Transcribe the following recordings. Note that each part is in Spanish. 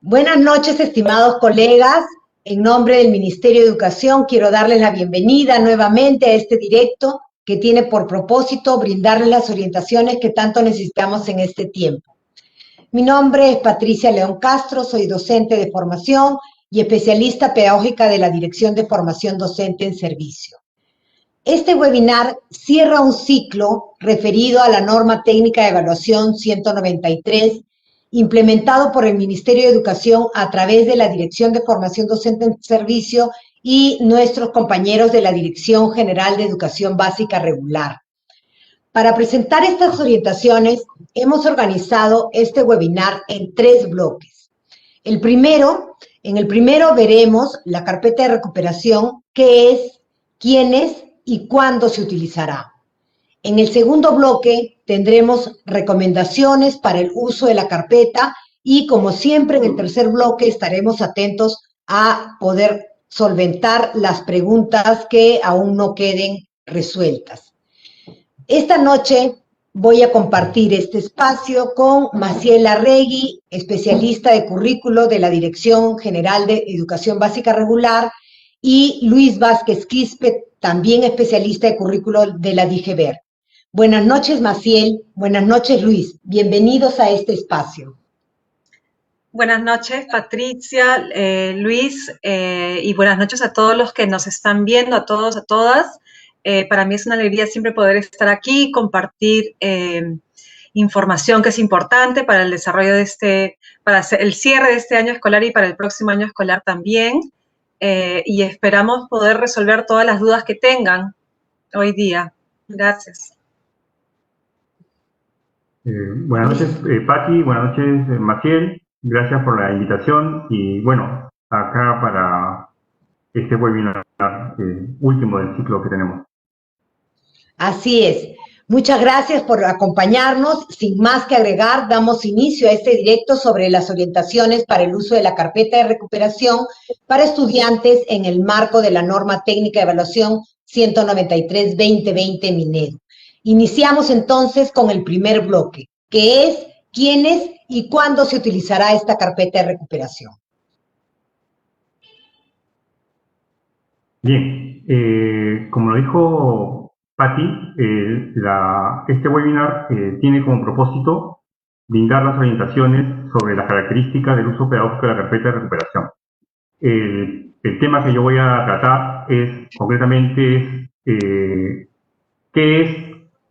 Buenas noches, estimados colegas. En nombre del Ministerio de Educación, quiero darles la bienvenida nuevamente a este directo que tiene por propósito brindarles las orientaciones que tanto necesitamos en este tiempo. Mi nombre es Patricia León Castro, soy docente de formación y especialista pedagógica de la Dirección de Formación Docente en Servicio. Este webinar cierra un ciclo referido a la norma técnica de evaluación 193, implementado por el Ministerio de Educación a través de la Dirección de Formación Docente en Servicio y nuestros compañeros de la Dirección General de Educación Básica Regular. Para presentar estas orientaciones, hemos organizado este webinar en 3 bloques. En el primero veremos la carpeta de recuperación, qué es, quién es y cuándo se utilizará. En el segundo bloque tendremos recomendaciones para el uso de la carpeta y, como siempre, en el tercer bloque estaremos atentos a poder solventar las preguntas que aún no queden resueltas. Esta noche voy a compartir este espacio con Maciel Arregui, especialista de currículo de la Dirección General de Educación Básica Regular, y Luis Vázquez Quispe, también especialista de currículo de la DIGEBER. Buenas noches, Maciel. Buenas noches, Luis. Bienvenidos a este espacio. Buenas noches, Patricia, Luis, y buenas noches a todos los que nos están viendo, a todos, a todas. Para mí es una alegría siempre poder estar aquí y compartir información que es importante para el desarrollo de para el cierre de este año escolar y para el próximo año escolar también. Y esperamos poder resolver todas las dudas que tengan hoy día. Gracias. Buenas noches, Patti, buenas noches, Maciel. Gracias por la invitación y, bueno, acá para este webinar último del ciclo que tenemos. Así es. Muchas gracias por acompañarnos. Sin más que agregar, damos inicio a este directo sobre las orientaciones para el uso de la carpeta de recuperación para estudiantes en el marco de la norma técnica de evaluación 193-2020 Minedo. Iniciamos entonces con el primer bloque, que es quiénes y cuándo se utilizará esta carpeta de recuperación. Bien, como lo dijo Patti, este webinar tiene como propósito brindar las orientaciones sobre las características del uso pedagógico de la carpeta de recuperación. El tema que yo voy a tratar concretamente qué es,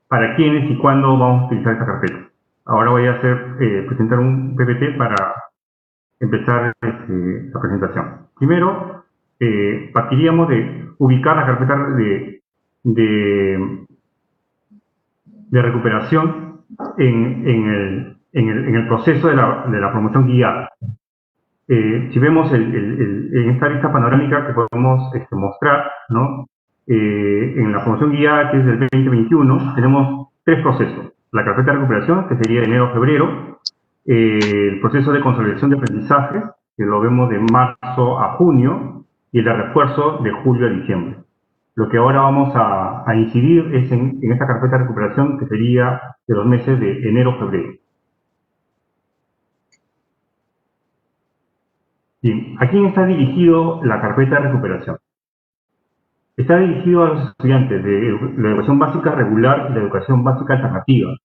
para quiénes y cuándo vamos a utilizar esta carpeta. Ahora voy a presentar un PPT para empezar la presentación. Primero, partiríamos de ubicar la carpeta de recuperación en el proceso de la promoción guiada. Si vemos en esta lista panorámica que podemos mostrar, ¿no? En la promoción guiada, que es del 2021, tenemos 3 procesos. La carpeta de recuperación, que sería de enero a febrero, el proceso de consolidación de aprendizaje, que lo vemos de marzo a junio, y el de refuerzo de julio a diciembre. Lo que ahora vamos a incidir es en esta carpeta de recuperación, que sería de los meses de enero a febrero. Bien, ¿a quién está dirigido la carpeta de recuperación? Está dirigido a los estudiantes de la educación básica regular y la educación básica alternativa,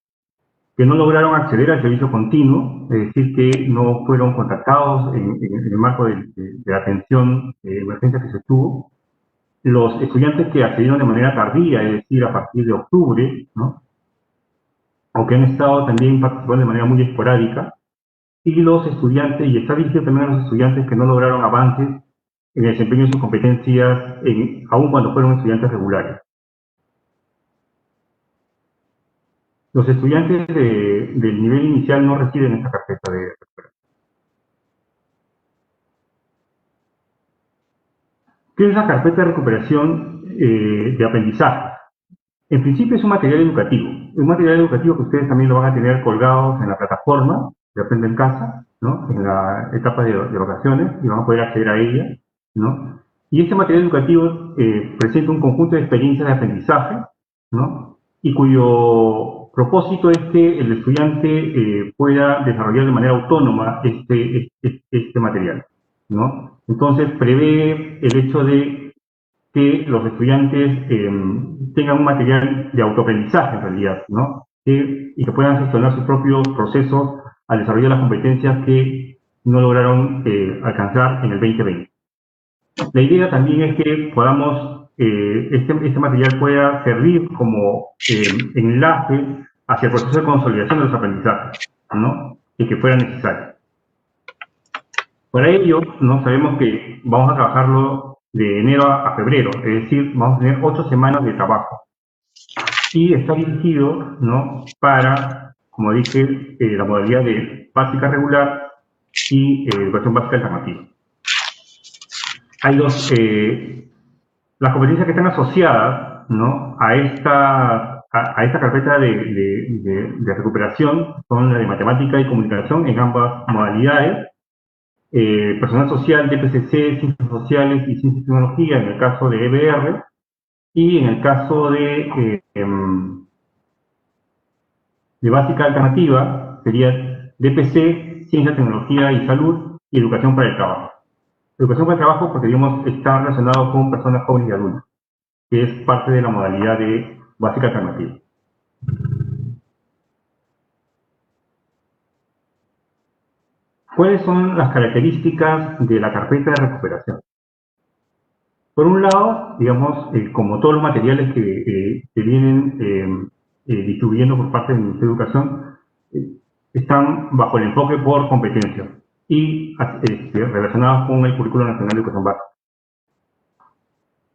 que no lograron acceder al servicio continuo, es decir, que no fueron contactados en el marco de la atención de emergencia que se tuvo. Los estudiantes que accedieron de manera tardía, es decir, a partir de octubre, ¿no? O que han estado también participando de manera muy esporádica, y los estudiantes, y está dirigido también a los estudiantes que no lograron avances en el desempeño de sus competencias, aun cuando fueron estudiantes regulares. Los estudiantes del nivel inicial no reciben esta carpeta de recuperación. ¿Qué es la carpeta de recuperación de aprendizaje? En principio es un material educativo. Un material educativo que ustedes también lo van a tener colgados en la plataforma de Aprende en Casa, ¿no? En la etapa de vacaciones, y van a poder acceder a ella, ¿no? Y este material educativo presenta un conjunto de experiencias de aprendizaje, ¿no? Y cuyo propósito es que el estudiante pueda desarrollar de manera autónoma este material, ¿no? Entonces prevé el hecho de que los estudiantes tengan un material de autoaprendizaje en realidad, ¿no? Y que puedan gestionar sus propios procesos al desarrollar las competencias que no lograron alcanzar en el 2020. La idea también es que podamos, este material pueda servir como enlace hacia el proceso de consolidación de los aprendizajes, ¿no? Y que fuera necesario. Para ello, ¿no? Sabemos que vamos a trabajarlo de enero a febrero, es decir, vamos a tener 8 semanas de trabajo. Y está dirigido, ¿no? Para, como dije, la modalidad de básica regular y educación básica alternativa. Hay las competencias que están asociadas, ¿no? a esta carpeta de recuperación son la de matemática y comunicación en ambas modalidades, personal social, DPCC, ciencias sociales y ciencias y tecnología en el caso de EBR, y en el caso de básica alternativa sería DPC, ciencia, tecnología y salud, y educación para el trabajo. Educación para el trabajo porque, digamos, está relacionado con personas jóvenes y adultas, que es parte de la modalidad de básica alternativa. ¿Cuáles son las características de la carpeta de recuperación? Por un lado, digamos, como todos los materiales que vienen distribuyendo por parte del Ministerio de Educación, están bajo el enfoque por competencias y relacionados con el Currículo Nacional de Educación Básica.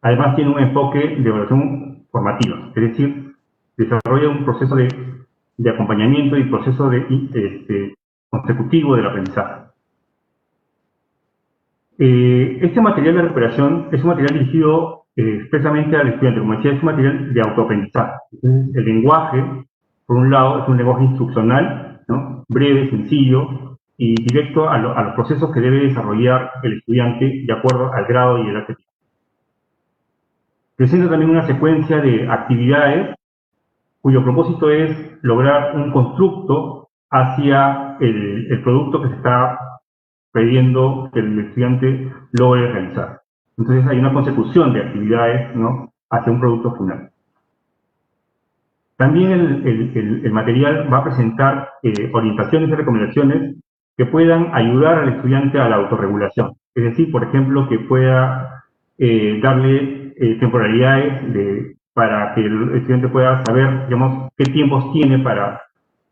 Además, tiene un enfoque de evaluación formativa, es decir, desarrolla un proceso de acompañamiento y proceso consecutivo del aprendizaje. Este material de recuperación es un material dirigido expresamente al estudiante, como decía, es un material de autoaprendizaje. Entonces, el lenguaje, por un lado, es un lenguaje instruccional, ¿no? Breve, sencillo y directo a los procesos que debe desarrollar el estudiante de acuerdo al grado y edad que tiene. Presenta también una secuencia de actividades cuyo propósito es lograr un constructo hacia el producto que se está pidiendo que el estudiante logre realizar. Entonces hay una consecución de actividades, ¿no? Hacia un producto final. También el material va a presentar orientaciones y recomendaciones que puedan ayudar al estudiante a la autorregulación. Es decir, por ejemplo, que pueda darle temporalidades para que el estudiante pueda saber, digamos, qué tiempos tiene para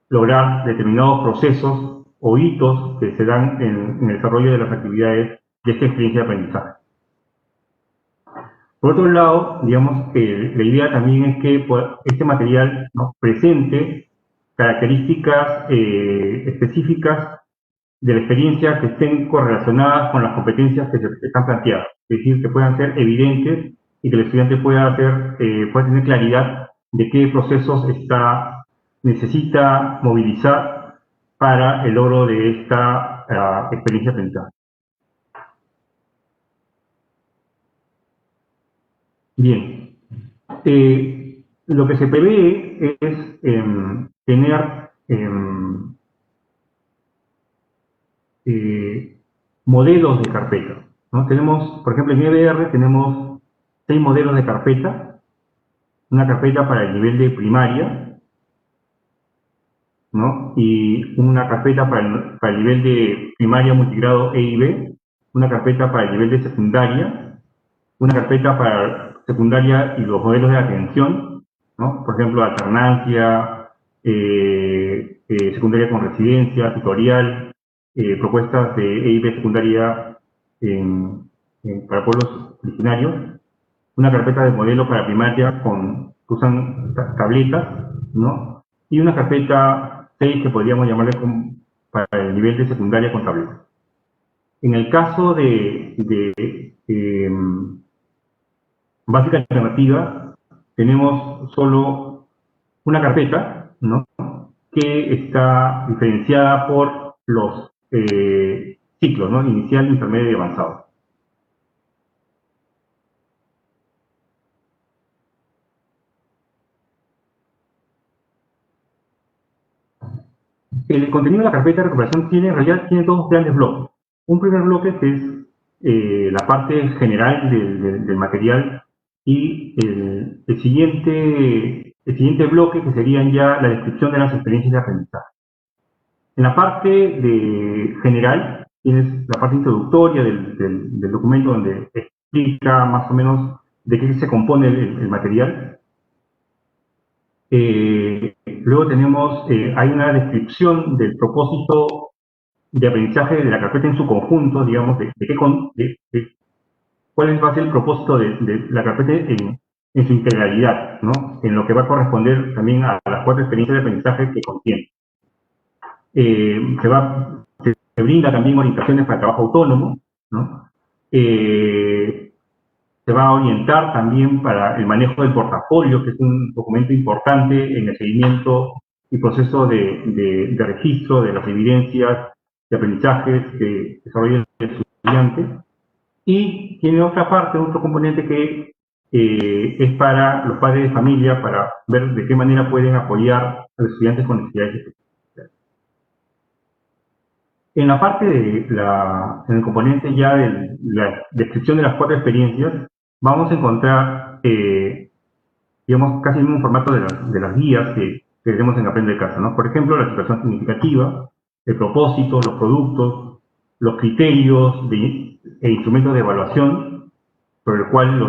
lograr determinados procesos o hitos que se dan en el desarrollo de las actividades de esta experiencia de aprendizaje. Por otro lado, digamos, la idea también es que este material nos presente características específicas de la experiencia que estén correlacionadas con las competencias que se están planteadas, es decir, que puedan ser evidentes y que el estudiante pueda tener claridad de qué procesos necesita movilizar para el logro de esta experiencia de aprendizaje. Bien, lo que se prevé es tener modelos de carpeta, ¿no? Tenemos, por ejemplo, en EBR tenemos 6 modelos de carpeta, una carpeta para el nivel de primaria, ¿no? Y una carpeta para el nivel de primaria multigrado E y B, una carpeta para el nivel de secundaria, una carpeta para secundaria y los modelos de atención, ¿no? Por ejemplo, alternancia, secundaria con residencia, tutorial, propuestas de E y B secundaria para pueblos originarios, una carpeta de modelo para primaria que usan tabletas, ¿no? Y una carpeta 6 que podríamos llamarle para el nivel de secundaria con tabletas. En el caso de básica alternativa, tenemos solo una carpeta, ¿no? Que está diferenciada por los ciclos, ¿no? Inicial, intermedio y avanzado. el contenido de la carpeta de recuperación en realidad tiene dos grandes bloques. Un primer bloque que es la parte general del material y el siguiente bloque que serían ya la descripción de las experiencias de aprendizaje. En la parte general tienes la parte introductoria del documento donde explica más o menos de qué se compone el material. Luego hay una descripción del propósito de aprendizaje de la carpeta en su conjunto, digamos, cuál va a ser el propósito de la carpeta en su integralidad, ¿no? En lo que va a corresponder también a las 4 experiencias de aprendizaje que contiene. Se brinda también orientaciones para el trabajo autónomo, ¿no? Se va a orientar también para el manejo del portafolio, que es un documento importante en el seguimiento y proceso de registro de las evidencias de aprendizajes que desarrolla el estudiante. Y tiene otra parte, otro componente que es para los padres de familia, para ver de qué manera pueden apoyar a los estudiantes con necesidades especiales. En la parte en el componente ya de la descripción de las 4 experiencias, vamos a encontrar, digamos, casi el mismo formato de las guías que tenemos en Aprende de Casa, ¿no? Por ejemplo, la situación significativa, el propósito, los productos, los criterios e instrumentos de evaluación, sobre el cual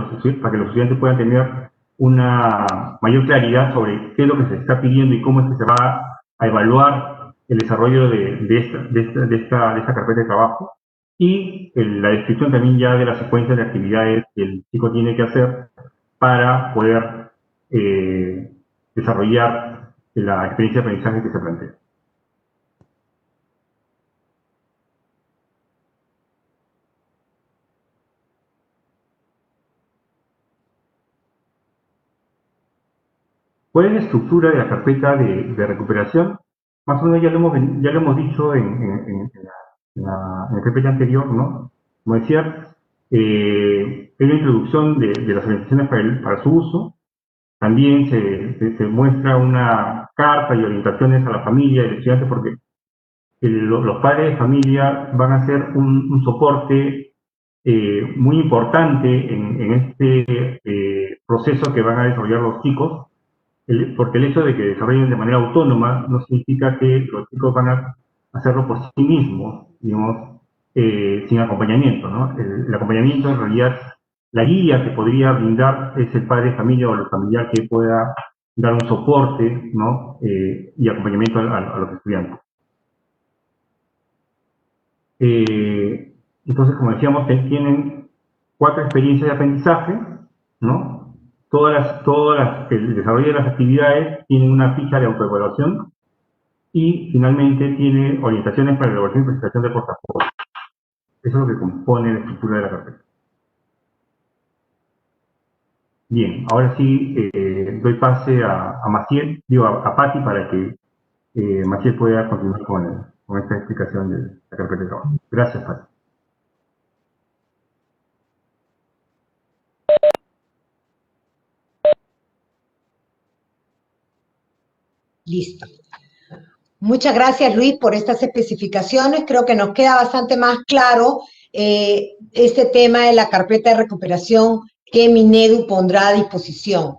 para que los estudiantes puedan tener una mayor claridad sobre qué es lo que se está pidiendo y cómo es que se va a evaluar el desarrollo de esta carpeta de trabajo. Y la descripción también ya de la secuencia de actividades que el chico tiene que hacer para poder desarrollar la experiencia de aprendizaje que se plantea. ¿Cuál es la estructura de la carpeta de recuperación? Más o menos ya lo hemos dicho en la carpeta anterior, ¿no? Como decía, hay una introducción de las orientaciones para su uso. También se muestra una carta y orientaciones a la familia y al estudiante, porque los padres de familia van a ser un soporte muy importante en este proceso que van a desarrollar los chicos, porque el hecho de que desarrollen de manera autónoma no significa que los chicos van a hacerlo por sí mismos, digamos, sin acompañamiento, ¿no? El acompañamiento, en realidad, la guía que podría brindar es el padre de familia o el familiar que pueda dar un soporte, ¿no? Y acompañamiento a los estudiantes. Entonces, como decíamos, tienen 4 experiencias de aprendizaje, ¿no? El desarrollo de las actividades tiene una ficha de autoevaluación y finalmente tiene orientaciones para la elaboración y presentación de portafolio. Eso es lo que compone la estructura de la carpeta. Bien, ahora sí doy pase a Maciel, a Patti, para que Maciel pueda continuar con esta explicación de la carpeta de trabajo. Gracias, Patti. Listo. Muchas gracias, Luis, por estas especificaciones. Creo que nos queda bastante más claro este tema de la carpeta de recuperación que Minedu pondrá a disposición.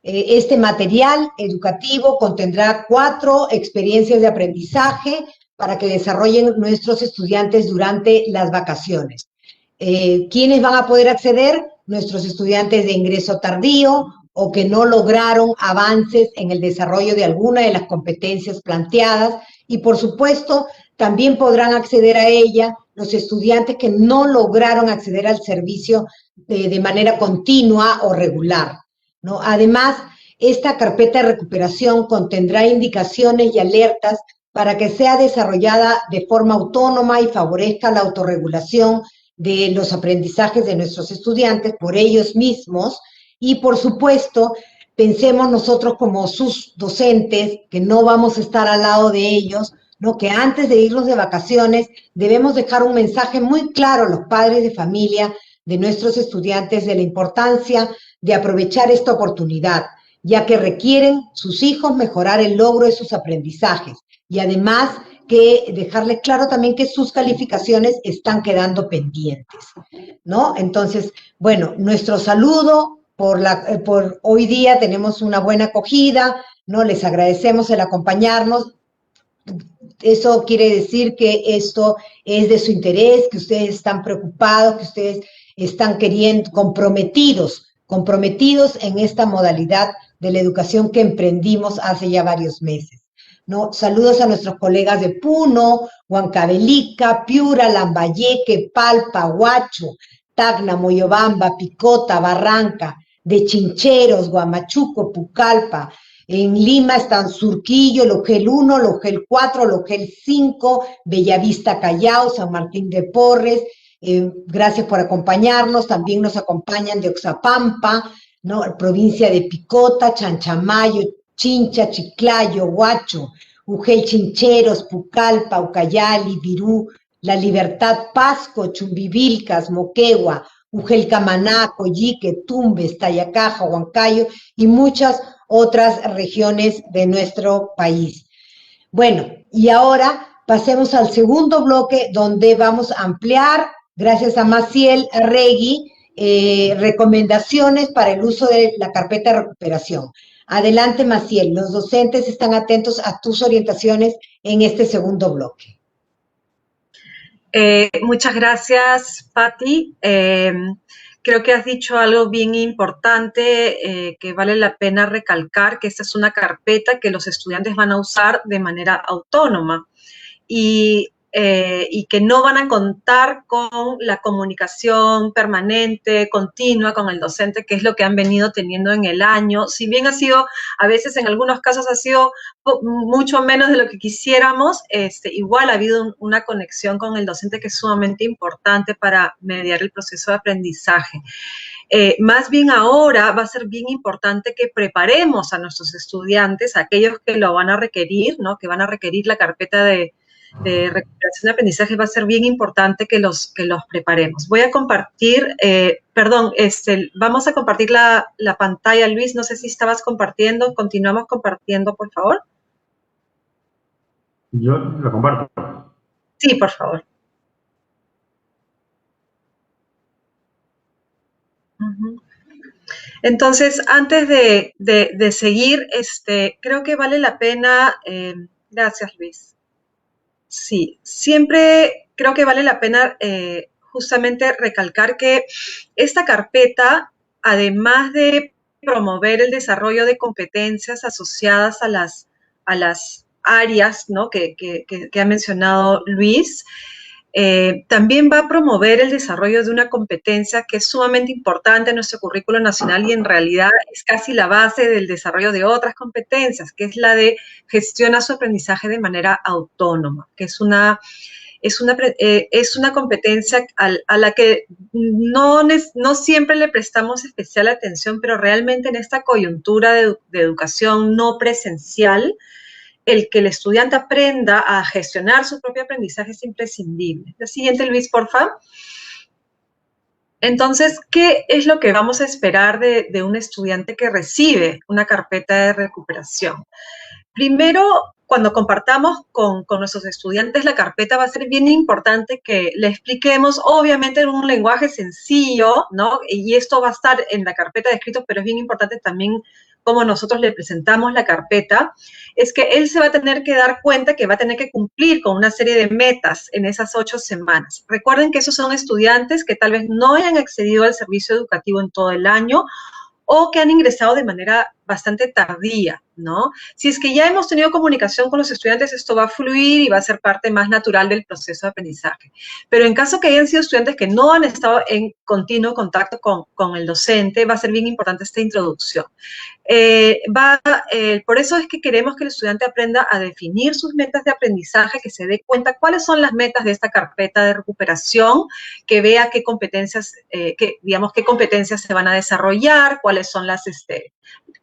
Este material educativo contendrá 4 experiencias de aprendizaje para que desarrollen nuestros estudiantes durante las vacaciones. ¿Quiénes van a poder acceder? Nuestros estudiantes de ingreso tardío, o que no lograron avances en el desarrollo de alguna de las competencias planteadas, y por supuesto también podrán acceder a ella los estudiantes que no lograron acceder al servicio de manera continua o regular, ¿no? Además, esta carpeta de recuperación contendrá indicaciones y alertas para que sea desarrollada de forma autónoma y favorezca la autorregulación de los aprendizajes de nuestros estudiantes por ellos mismos. Y, por supuesto, pensemos nosotros como sus docentes, que no vamos a estar al lado de ellos, ¿no? Que antes de irnos de vacaciones debemos dejar un mensaje muy claro a los padres de familia de nuestros estudiantes de la importancia de aprovechar esta oportunidad, ya que requieren sus hijos mejorar el logro de sus aprendizajes. y además que dejarles claro también que sus calificaciones están quedando pendientes, ¿no? Entonces, bueno, nuestro saludo por hoy día, tenemos una buena acogida, ¿no? Les agradecemos el acompañarnos. Eso quiere decir que esto es de su interés, que ustedes están preocupados, que ustedes están comprometidos en esta modalidad de la educación que emprendimos hace ya varios meses, ¿no? Saludos a nuestros colegas de Puno, Huancavelica, Piura, Lambayeque, Palpa, Huacho, Tacna, Moyobamba, Picota, Barranca, de Chincheros, Guamachuco, Pucallpa. En Lima están Surquillo, Logel 1, Logel 4, Logel 5, Bellavista, Callao, San Martín de Porres. Gracias por acompañarnos. También nos acompañan de Oxapampa, ¿no? Provincia de Picota, Chanchamayo, Chincha, Chiclayo, Huacho, Ujel Chincheros, Pucallpa, Ucayali, Virú, La Libertad, Pasco, Chumbivilcas, Moquegua, Ujel Camaná, Coyique, Tumbes, Tayacaja, Huancayo y muchas otras regiones de nuestro país. Bueno, y ahora pasemos al segundo bloque donde vamos a ampliar, gracias a Maciel Regui, recomendaciones para el uso de la carpeta de recuperación. Adelante, Maciel, los docentes están atentos a tus orientaciones en este segundo bloque. Muchas gracias, Patti. Creo que has dicho algo bien importante que vale la pena recalcar, que esta es una carpeta que los estudiantes van a usar de manera autónoma y que no van a contar con la comunicación permanente, continua con el docente, que es lo que han venido teniendo en el año. Si bien ha sido, a veces en algunos casos ha sido mucho menos de lo que quisiéramos, igual ha habido una conexión con el docente que es sumamente importante para mediar el proceso de aprendizaje. Más bien ahora va a ser bien importante que preparemos a nuestros estudiantes, aquellos que lo van a requerir, ¿no? Que van a requerir la carpeta de recuperación de aprendizaje, va a ser bien importante que los preparemos. Voy a compartir, vamos a compartir la pantalla, Luis, no sé si estabas compartiendo, continuamos compartiendo, por favor. Yo la comparto. Sí, por favor. Entonces, antes de seguir, creo que vale la pena, gracias, Luis. Sí, siempre creo que vale la pena justamente recalcar que esta carpeta, además de promover el desarrollo de competencias asociadas a las áreas, ¿no? que ha mencionado Luis, también va a promover el desarrollo de una competencia que es sumamente importante en nuestro currículo nacional y en realidad es casi la base del desarrollo de otras competencias, que es la de gestiona su aprendizaje de manera autónoma, que es una competencia a la que no siempre le prestamos especial atención, pero realmente en esta coyuntura de educación no presencial, el que el estudiante aprenda a gestionar su propio aprendizaje es imprescindible. La siguiente, Luis, por favor. Entonces, ¿qué es lo que vamos a esperar de un estudiante que recibe una carpeta de recuperación? Primero, cuando compartamos con nuestros estudiantes la carpeta, va a ser bien importante que le expliquemos, obviamente en un lenguaje sencillo, ¿no? Y esto va a estar en la carpeta de escrito, pero es bien importante también cómo nosotros le presentamos la carpeta, es que él se va a tener que dar cuenta que va a tener que cumplir con una serie de metas en esas 8 semanas. Recuerden que esos son estudiantes que tal vez no hayan accedido al servicio educativo en todo el año o que han ingresado de manera bastante tardía, ¿no? Si es que ya hemos tenido comunicación con los estudiantes, esto va a fluir y va a ser parte más natural del proceso de aprendizaje. Pero en caso que hayan sido estudiantes que no han estado en continuo contacto con el docente, va a ser bien importante esta introducción. Por eso es que queremos que el estudiante aprenda a definir sus metas de aprendizaje, que se dé cuenta cuáles son las metas de esta carpeta de recuperación, que vea qué competencias, qué competencias se van a desarrollar, cuáles son las,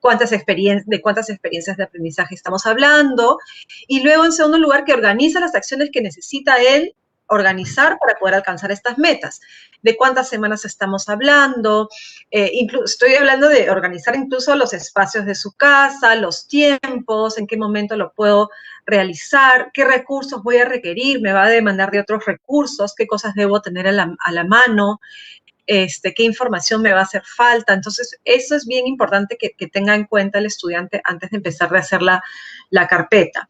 cuántas experiencias de aprendizaje estamos hablando, y luego, en segundo lugar, que organiza las acciones que necesita él organizar para poder alcanzar estas metas. ¿De cuántas semanas estamos hablando? Estoy hablando de organizar incluso los espacios de su casa, los tiempos, en qué momento lo puedo realizar, qué recursos voy a requerir, me va a demandar de otros recursos, qué cosas debo tener a la mano, qué información me va a hacer falta. Entonces, eso es bien importante que tenga en cuenta el estudiante antes de empezar a hacer la carpeta.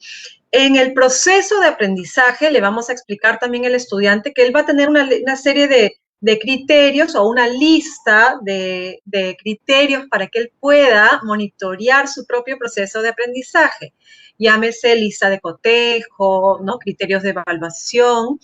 En el proceso de aprendizaje le vamos a explicar también al estudiante que él va a tener una serie de criterios o una lista de criterios para que él pueda monitorear su propio proceso de aprendizaje. Llámese lista de cotejo, ¿no? Criterios de evaluación.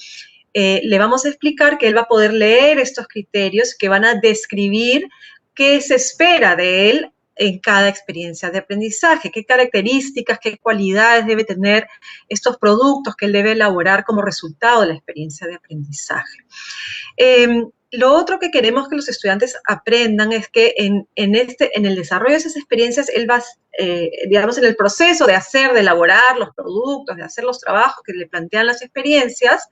Le vamos a explicar que él va a poder leer estos criterios que van a describir qué se espera de él en cada experiencia de aprendizaje, qué características, qué cualidades debe tener estos productos que él debe elaborar como resultado de la experiencia de aprendizaje. Lo otro que queremos que los estudiantes aprendan es que en el desarrollo de esas experiencias, él va, digamos, en el proceso de elaborar los productos, de hacer los trabajos que le plantean las experiencias,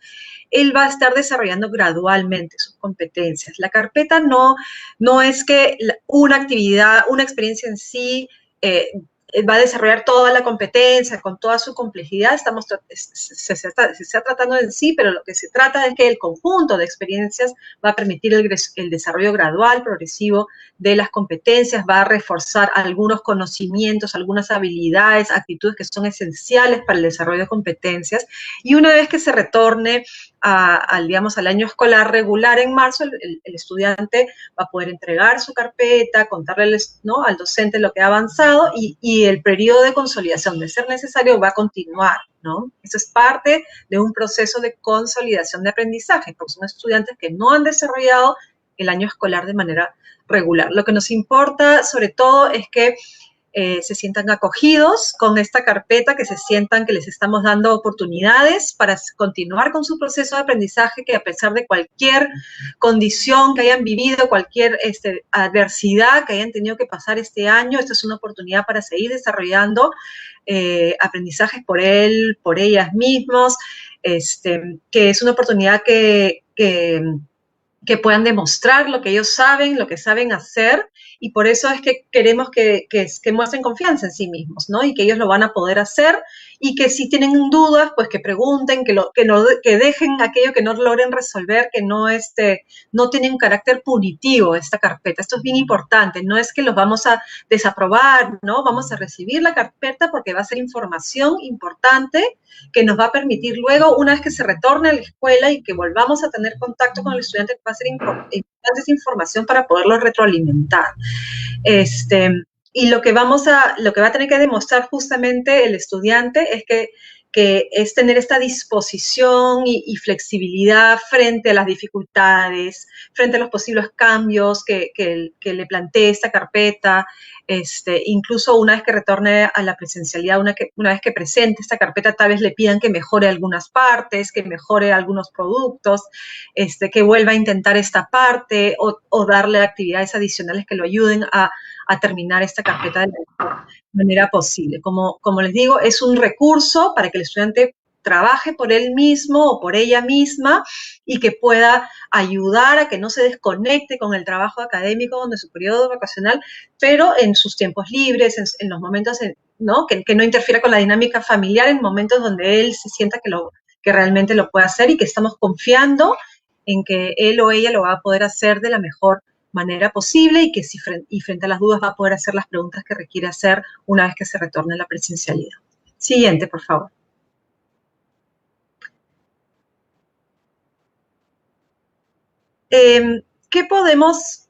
él va a estar desarrollando gradualmente sus competencias. La carpeta no es que una actividad, una experiencia en sí, va a desarrollar toda la competencia con toda su complejidad. Se está tratando en sí, pero lo que se trata es que el conjunto de experiencias va a permitir el desarrollo gradual, progresivo de las competencias, va a reforzar algunos conocimientos, algunas habilidades, actitudes que son esenciales para el desarrollo de competencias. Y una vez que se retorne al año escolar regular en marzo, el estudiante va a poder entregar su carpeta, contarle, ¿no?, al docente lo que ha avanzado y el periodo de consolidación, de ser necesario, va a continuar, ¿no? Eso es parte de un proceso de consolidación de aprendizaje, porque son estudiantes que no han desarrollado el año escolar de manera regular. Lo que nos importa, sobre todo, es que se sientan acogidos con esta carpeta, que se sientan que les estamos dando oportunidades para continuar con su proceso de aprendizaje, que a pesar de cualquier condición que hayan vivido, cualquier adversidad que hayan tenido que pasar este año, esta es una oportunidad para seguir desarrollando aprendizajes por ellas mismos, que es una oportunidad que puedan demostrar lo que ellos saben, lo que saben hacer, y por eso es que queremos que muestren confianza en sí mismos, ¿no? Y que ellos lo van a poder hacer, y que si tienen dudas, pues que pregunten, que dejen aquello que no logren resolver, que no tiene un carácter punitivo esta carpeta. Esto es bien importante, no es que los vamos a desaprobar, ¿no? Vamos a recibir la carpeta porque va a ser información importante que nos va a permitir luego, una vez que se retorne a la escuela y que volvamos a tener contacto con el estudiante, va a ser importante esa información para poderlo retroalimentar. Y lo que va a tener que demostrar justamente el estudiante es que es tener esta disposición y flexibilidad frente a las dificultades, frente a los posibles cambios que le plantee esta carpeta, incluso una vez que retorne a la presencialidad, una vez que presente esta carpeta, tal vez le pidan que mejore algunas partes, que mejore algunos productos, que vuelva a intentar esta parte o darle actividades adicionales que lo ayuden a terminar esta carpeta de la mejor manera posible. Como les digo, es un recurso para que el estudiante trabaje por él mismo o por ella misma y que pueda ayudar a que no se desconecte con el trabajo académico de su periodo vacacional, pero en sus tiempos libres, en los momentos, ¿no?, que no interfiera con la dinámica familiar, en momentos donde él se sienta que realmente lo puede hacer y que estamos confiando en que él o ella lo va a poder hacer de la mejor manera posible y que frente a las dudas va a poder hacer las preguntas que requiere hacer una vez que se retorne a la presencialidad. Siguiente, por favor. ¿Qué podemos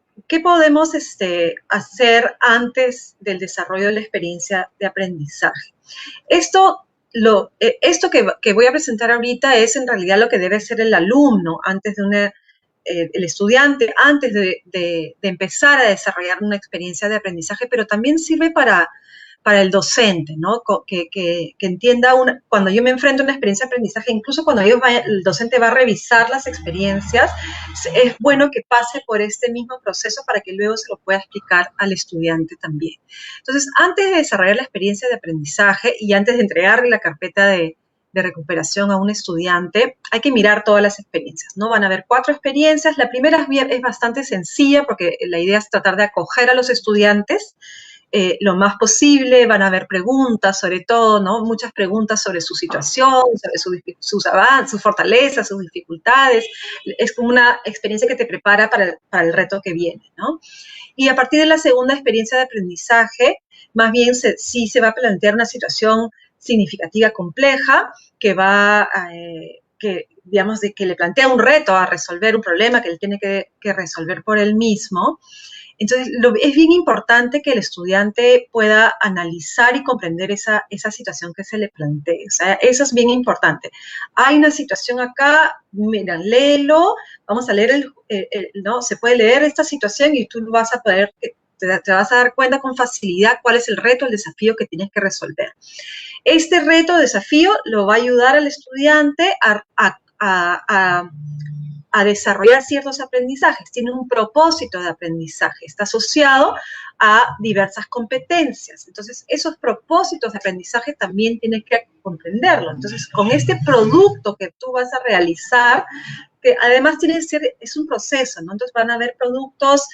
hacer antes del desarrollo de la experiencia de aprendizaje? Esto que voy a presentar ahorita es en realidad lo que debe hacer el alumno antes de el estudiante, antes de empezar a desarrollar una experiencia de aprendizaje, pero también sirve para el docente, ¿no? Que entienda, cuando yo me enfrento a una experiencia de aprendizaje, incluso cuando el docente va a revisar las experiencias, es bueno que pase por este mismo proceso para que luego se lo pueda explicar al estudiante también. Entonces, antes de desarrollar la experiencia de aprendizaje y antes de entregarle la carpeta de de recuperación a un estudiante, hay que mirar todas las experiencias, ¿no? Van a haber 4 experiencias. La primera es bastante sencilla porque la idea es tratar de acoger a los estudiantes lo más posible. Van a haber preguntas sobre todo, ¿no? Muchas preguntas sobre su situación, sobre sus avances, sus fortalezas, sus dificultades. Es como una experiencia que te prepara para el reto que viene, ¿no? Y a partir de la segunda experiencia de aprendizaje, más bien sí se va a plantear una situación significativa, compleja, que digamos, que le plantea un reto a resolver un problema que él tiene que resolver por él mismo. Entonces, es bien importante que el estudiante pueda analizar y comprender esa situación que se le plantee. O sea, eso es bien importante. Hay una situación acá, mira, léelo, vamos a leer, ¿no? Se puede leer esta situación y tú vas a poder, te vas a dar cuenta con facilidad cuál es el reto, el desafío que tienes que resolver. Este reto o desafío lo va a ayudar al estudiante a desarrollar ciertos aprendizajes, tiene un propósito de aprendizaje, está asociado a diversas competencias. Entonces, esos propósitos de aprendizaje también tienes que comprenderlo. Entonces, con este producto que tú vas a realizar, que además es un proceso, ¿no? Entonces van a haber productos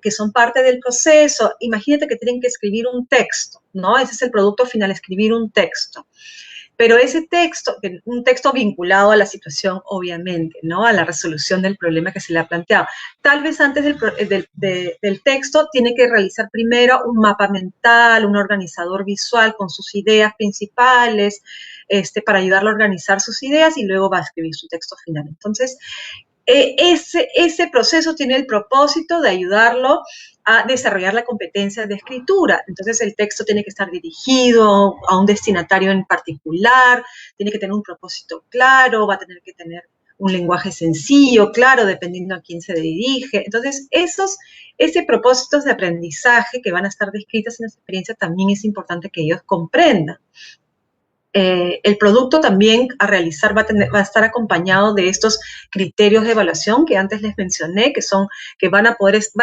que son parte del proceso. Imagínate que tienen que escribir un texto, ¿no? Ese es el producto final, escribir un texto. Pero ese texto, un texto vinculado a la situación, obviamente, ¿no? A la resolución del problema que se le ha planteado. Tal vez antes del texto tiene que realizar primero un mapa mental, un organizador visual con sus ideas principales, para ayudarlo a organizar sus ideas y luego va a escribir su texto final. Entonces, ese proceso tiene el propósito de ayudarlo a desarrollar la competencia de escritura. Entonces, el texto tiene que estar dirigido a un destinatario en particular, tiene que tener un propósito claro, va a tener que tener un lenguaje sencillo, claro, dependiendo a quién se dirige. Entonces, esos propósitos de aprendizaje que van a estar descritos en esa experiencia también es importante que ellos comprendan. El producto también a realizar va a estar acompañado de estos criterios de evaluación que antes les mencioné, que van a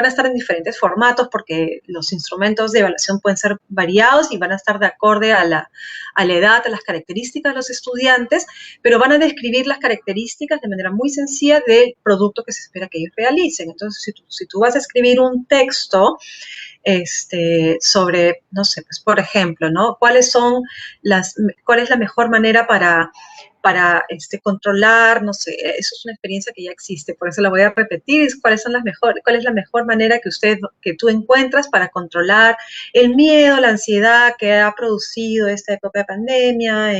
estar en diferentes formatos porque los instrumentos de evaluación pueden ser variados y van a estar de acorde a la edad, a las características de los estudiantes, pero van a describir las características de manera muy sencilla del producto que se espera que ellos realicen. Entonces, si tú vas a escribir un texto sobre, no sé, pues por ejemplo, ¿no? ¿Cuál es la mejor manera para controlar, no sé, eso es una experiencia que ya existe, por eso la voy a repetir, cuál es la mejor manera que tú encuentras para controlar el miedo, la ansiedad que ha producido esta época de pandemia,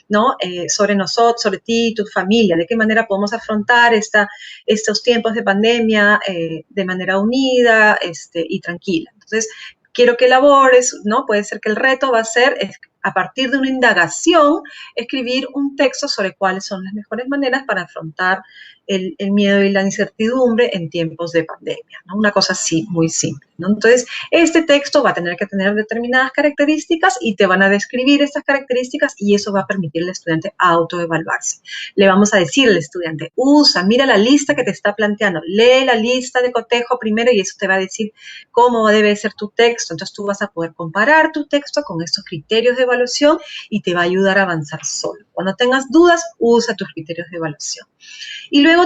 ¿no? Sobre nosotros, sobre ti y tu familia, de qué manera podemos afrontar estos tiempos de pandemia de manera unida y tranquila. Entonces, quiero que elabores, ¿no? Puede ser que el reto va a ser, a partir de una indagación, escribir un texto sobre cuáles son las mejores maneras para afrontar el miedo y la incertidumbre en tiempos de pandemia, ¿no? Una cosa así, muy simple, ¿no? Entonces, este texto va a tener que tener determinadas características y te van a describir estas características y eso va a permitir al estudiante autoevaluarse. Le vamos a decir al estudiante, mira la lista que te está planteando, lee la lista de cotejo primero y eso te va a decir cómo debe ser tu texto. Entonces, tú vas a poder comparar tu texto con estos criterios de evaluación y te va a ayudar a avanzar solo. Cuando tengas dudas, usa tus criterios de evaluación. Y luego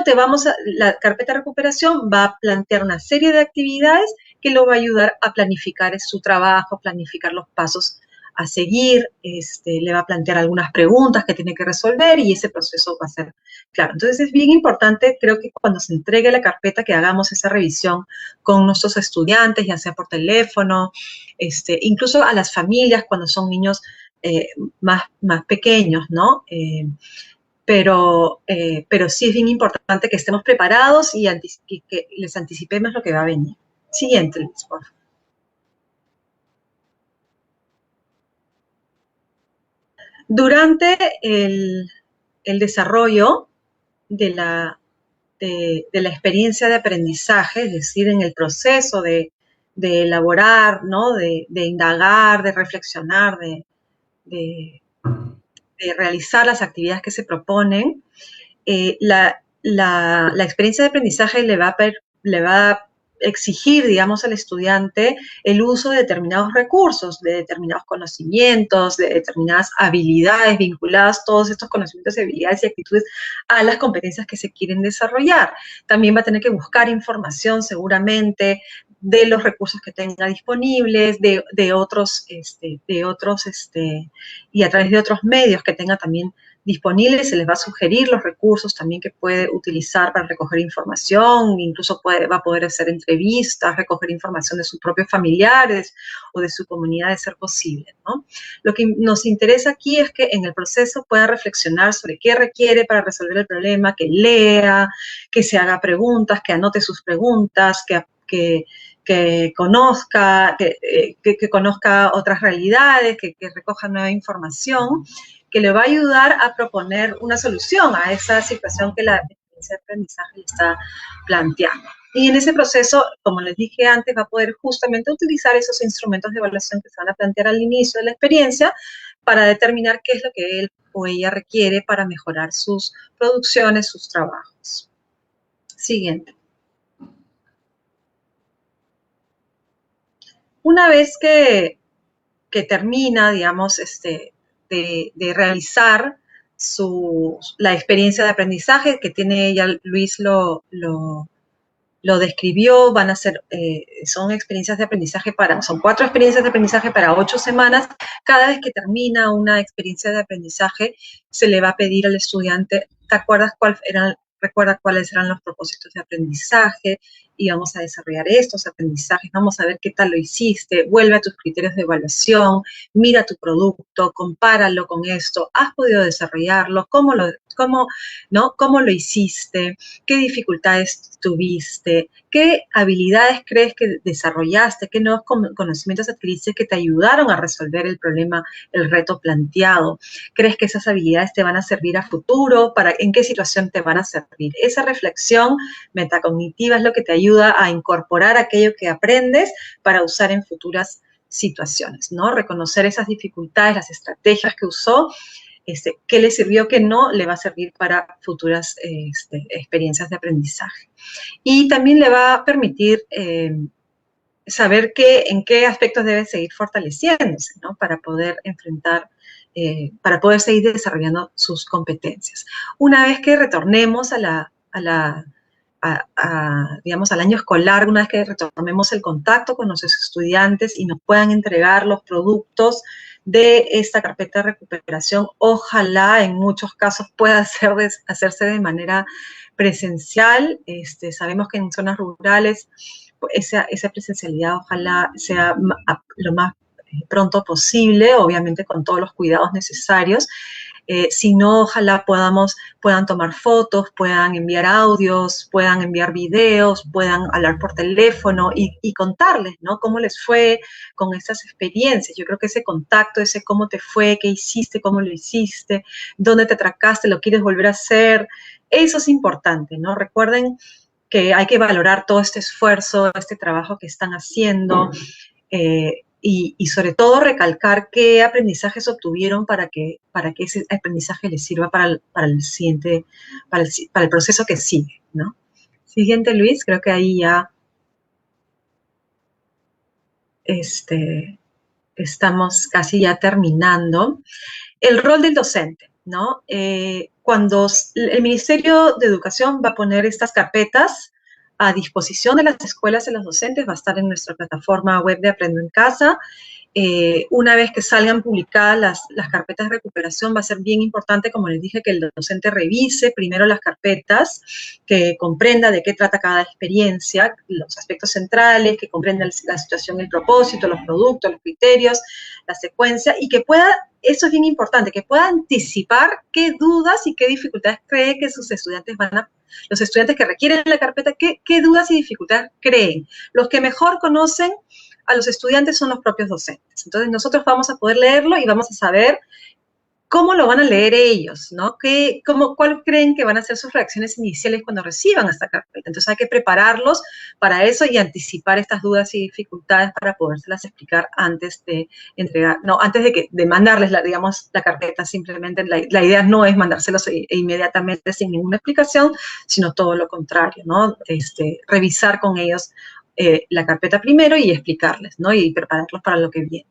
la carpeta de recuperación va a plantear una serie de actividades que lo va a ayudar a planificar su trabajo, planificar los pasos a seguir, le va a plantear algunas preguntas que tiene que resolver y ese proceso va a ser claro. Entonces es bien importante, creo que cuando se entregue la carpeta que hagamos esa revisión con nuestros estudiantes, ya sea por teléfono, incluso a las familias cuando son niños más pequeños, ¿no? Pero sí es bien importante que estemos preparados y que les anticipemos lo que va a venir. Siguiente, Luis, por favor. Durante el desarrollo de la experiencia de aprendizaje, es decir, en el proceso de elaborar, ¿no? de indagar, de reflexionar, de realizar las actividades que se proponen, la experiencia de aprendizaje le va exigir, digamos, al estudiante el uso de determinados recursos, de determinados conocimientos, de determinadas habilidades vinculadas, todos estos conocimientos, habilidades y actitudes a las competencias que se quieren desarrollar. También va a tener que buscar información seguramente de los recursos que tenga disponibles, de otros, y a través de otros medios que tenga también disponibles, se les va a sugerir los recursos también que puede utilizar para recoger información, incluso va a poder hacer entrevistas, recoger información de sus propios familiares o de su comunidad de ser posible, ¿no? Lo que nos interesa aquí es que en el proceso pueda reflexionar sobre qué requiere para resolver el problema, que lea, que se haga preguntas, que anote sus preguntas, que conozca otras realidades, que recoja nueva información, que le va a ayudar a proponer una solución a esa situación que la experiencia de aprendizaje le está planteando. Y en ese proceso, como les dije antes, va a poder justamente utilizar esos instrumentos de evaluación que se van a plantear al inicio de la experiencia para determinar qué es lo que él o ella requiere para mejorar sus producciones, sus trabajos. Siguiente. Una vez que termina, digamos, de realizar la experiencia de aprendizaje que tiene ella, Luis lo describió, van a ser, son experiencias de aprendizaje son 4 experiencias de aprendizaje para 8 semanas. Cada vez que termina una experiencia de aprendizaje, se le va a pedir al estudiante, recuerda cuáles eran los propósitos de aprendizaje, y vamos a desarrollar estos aprendizajes, vamos a ver qué tal lo hiciste, vuelve a tus criterios de evaluación, mira tu producto, compáralo con esto, has podido desarrollarlo, cómo lo hiciste, qué dificultades tuviste, qué habilidades crees que desarrollaste, qué nuevos conocimientos adquiriste que te ayudaron a resolver el problema, el reto planteado, crees que esas habilidades te van a servir a futuro, en qué situación te van a servir. Esa reflexión metacognitiva es lo que te ayuda a incorporar aquello que aprendes para usar en futuras situaciones, ¿no? Reconocer esas dificultades, las estrategias que usó, qué le sirvió, qué no le va a servir para futuras experiencias de aprendizaje. Y también le va a permitir saber en qué aspectos debe seguir fortaleciéndose, ¿no? Para poder para poder seguir desarrollando sus competencias. Una vez que retornemos digamos, al año escolar, una vez que retomemos el contacto con nuestros estudiantes y nos puedan entregar los productos de esta carpeta de recuperación, ojalá en muchos casos pueda hacerse de manera presencial. Sabemos que en zonas rurales esa presencialidad ojalá sea lo más pronto posible, obviamente con todos los cuidados necesarios. Si no, ojalá puedan tomar fotos, puedan enviar audios, puedan enviar videos, puedan hablar por teléfono y contarles, ¿no? Cómo les fue con estas experiencias. Yo creo que ese contacto, ese cómo te fue, qué hiciste, cómo lo hiciste, dónde te atracaste, lo quieres volver a hacer, eso es importante, ¿no? Recuerden que hay que valorar todo este esfuerzo, este trabajo que están haciendo, y sobre todo recalcar qué aprendizajes obtuvieron para que ese aprendizaje les sirva para el proceso que sigue, ¿no? Siguiente, Luis, creo que ahí ya estamos casi ya terminando. El rol del docente, ¿no? Cuando el Ministerio de Educación va a poner estas carpetas a disposición de las escuelas y los docentes, va a estar en nuestra plataforma web de Aprendo en Casa. Una vez que salgan publicadas las carpetas de recuperación, va a ser bien importante, como les dije, que el docente revise primero las carpetas, que comprenda de qué trata cada experiencia, los aspectos centrales, que comprenda la situación, el propósito, los productos, los criterios, la secuencia, y que pueda, eso es bien importante, que pueda anticipar qué dudas y qué dificultades cree que sus estudiantes los estudiantes que requieren la carpeta, qué dudas y dificultades creen. Los que mejor conocen a los estudiantes son los propios docentes. Entonces, nosotros vamos a poder leerlo y vamos a saber cómo lo van a leer ellos, ¿no? ¿Cuál creen que van a ser sus reacciones iniciales cuando reciban esta carpeta? Entonces, hay que prepararlos para eso y anticipar estas dudas y dificultades para podérselas explicar antes de entregar, no, antes de mandarles, digamos, la carpeta. Simplemente la idea no es mandárselos inmediatamente sin ninguna explicación, sino todo lo contrario, ¿no? Revisar con ellos la carpeta primero y explicarles, ¿no? Y prepararlos para lo que viene.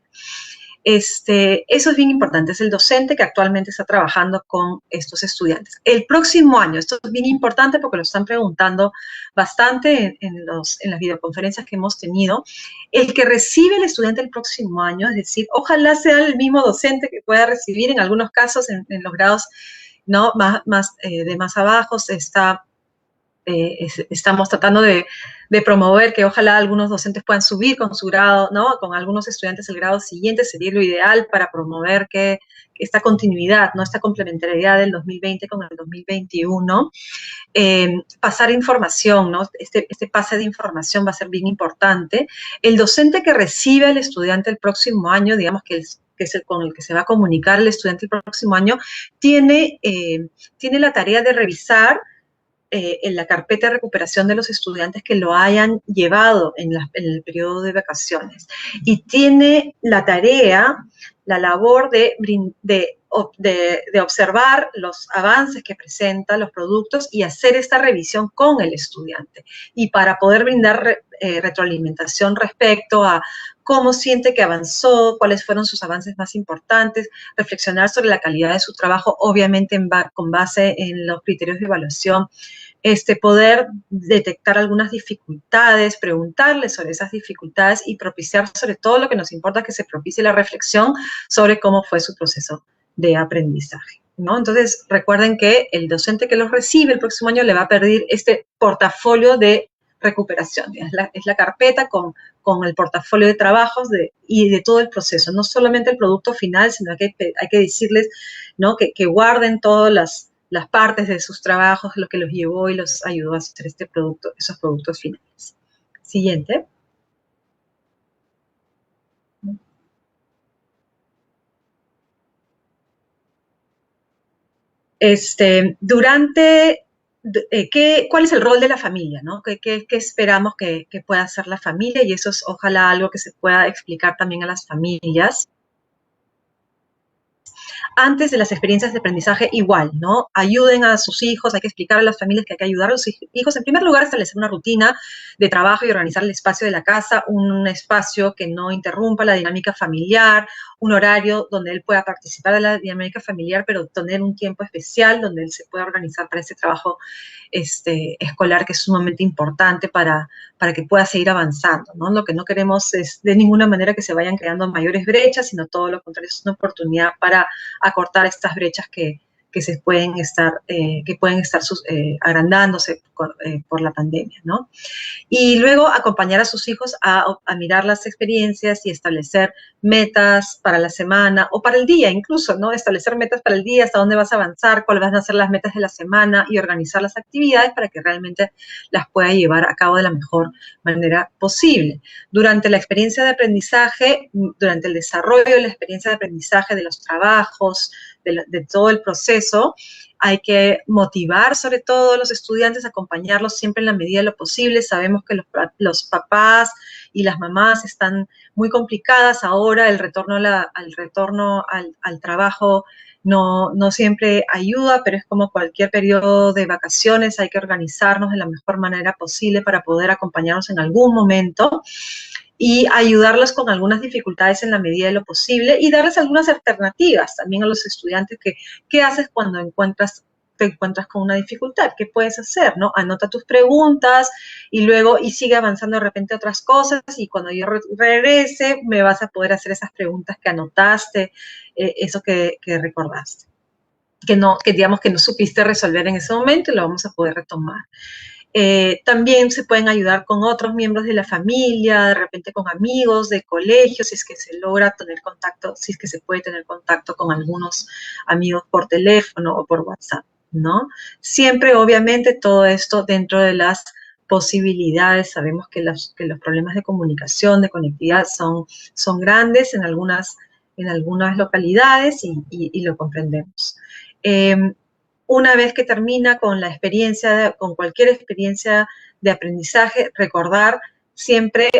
Eso es bien importante, es el docente que actualmente está trabajando con estos estudiantes. El próximo año, esto es bien importante porque lo están preguntando bastante en las videoconferencias que hemos tenido, el que recibe el estudiante el próximo año, es decir, ojalá sea el mismo docente que pueda recibir, en algunos casos, en los grados, ¿no? de más abajo, estamos tratando de promover que ojalá algunos docentes puedan subir con su grado, ¿no? Con algunos estudiantes el grado siguiente sería lo ideal para promover que esta continuidad, ¿no? Esta complementariedad del 2020 con el 2021. Pasar información, ¿no? Este pase de información va a ser bien importante. El docente que recibe al estudiante el próximo año, digamos que es el con el que se va a comunicar el estudiante el próximo año, tiene la tarea de revisar en la carpeta de recuperación de los estudiantes que lo hayan llevado en el periodo de vacaciones. Y tiene la tarea, la labor de observar los avances que presenta, los productos, y hacer esta revisión con el estudiante. Y para poder brindar retroalimentación respecto a cómo siente que avanzó, cuáles fueron sus avances más importantes, reflexionar sobre la calidad de su trabajo, obviamente con base en los criterios de evaluación, poder detectar algunas dificultades, preguntarle sobre esas dificultades y propiciar sobre todo lo que nos importa, que se propicie la reflexión sobre cómo fue su proceso de aprendizaje, ¿no? Entonces, recuerden que el docente que los recibe el próximo año le va a pedir este portafolio de recuperación. Es la carpeta con el portafolio de trabajos y de todo el proceso, no solamente el producto final, sino que hay que decirles, ¿no? que guarden todas las partes de sus trabajos, lo que los llevó y los ayudó a hacer esos productos finales. Siguiente. ¿Cuál es el rol de la familia, ¿no? ¿Qué esperamos que pueda hacer la familia? Y eso es, ojalá, algo que se pueda explicar también a las familias. Antes de las experiencias de aprendizaje, igual, ¿no? Ayuden a sus hijos, hay que explicar a las familias que hay que ayudar a los hijos. En primer lugar, establecer una rutina de trabajo y organizar el espacio de la casa, un espacio que no interrumpa la dinámica familiar, un horario donde él pueda participar de la dinámica familiar, pero tener un tiempo especial donde él se pueda organizar para ese trabajo escolar, que es sumamente importante para que pueda seguir avanzando, ¿no? Lo que no queremos es de ninguna manera que se vayan creando mayores brechas, sino todo lo contrario, es una oportunidad para acortar estas brechas que pueden estar agrandándose por la pandemia, ¿no? Y luego acompañar a sus hijos a mirar las experiencias y establecer metas para la semana o para el día incluso, ¿no? Establecer metas para el día, hasta dónde vas a avanzar, cuáles van a ser las metas de la semana y organizar las actividades para que realmente las pueda llevar a cabo de la mejor manera posible. Durante la experiencia de aprendizaje, durante el desarrollo de la experiencia de aprendizaje, de los trabajos, de todo el proceso, hay que motivar sobre todo a los estudiantes, acompañarlos siempre en la medida de lo posible. Sabemos que los papás y las mamás están muy complicadas ahora, el retorno al trabajo no siempre ayuda, pero es como cualquier periodo de vacaciones, hay que organizarnos de la mejor manera posible para poder acompañarnos en algún momento y ayudarlos con algunas dificultades en la medida de lo posible y darles algunas alternativas también a los estudiantes qué haces cuando te encuentras con una dificultad, ¿qué puedes hacer? ¿No? Anota tus preguntas y sigue avanzando de repente otras cosas y cuando yo regrese me vas a poder hacer esas preguntas que anotaste, eso que recordaste, que digamos que no supiste resolver en ese momento y lo vamos a poder retomar. También se pueden ayudar con otros miembros de la familia, de repente con amigos de colegio, si es que se logra tener contacto, si es que se puede tener contacto con algunos amigos por teléfono o por WhatsApp, ¿no? Siempre, obviamente, todo esto dentro de las posibilidades. Sabemos que los problemas de comunicación, de conectividad son grandes en algunas localidades y lo comprendemos. Una vez que termina con con cualquier experiencia de aprendizaje, recordar siempre,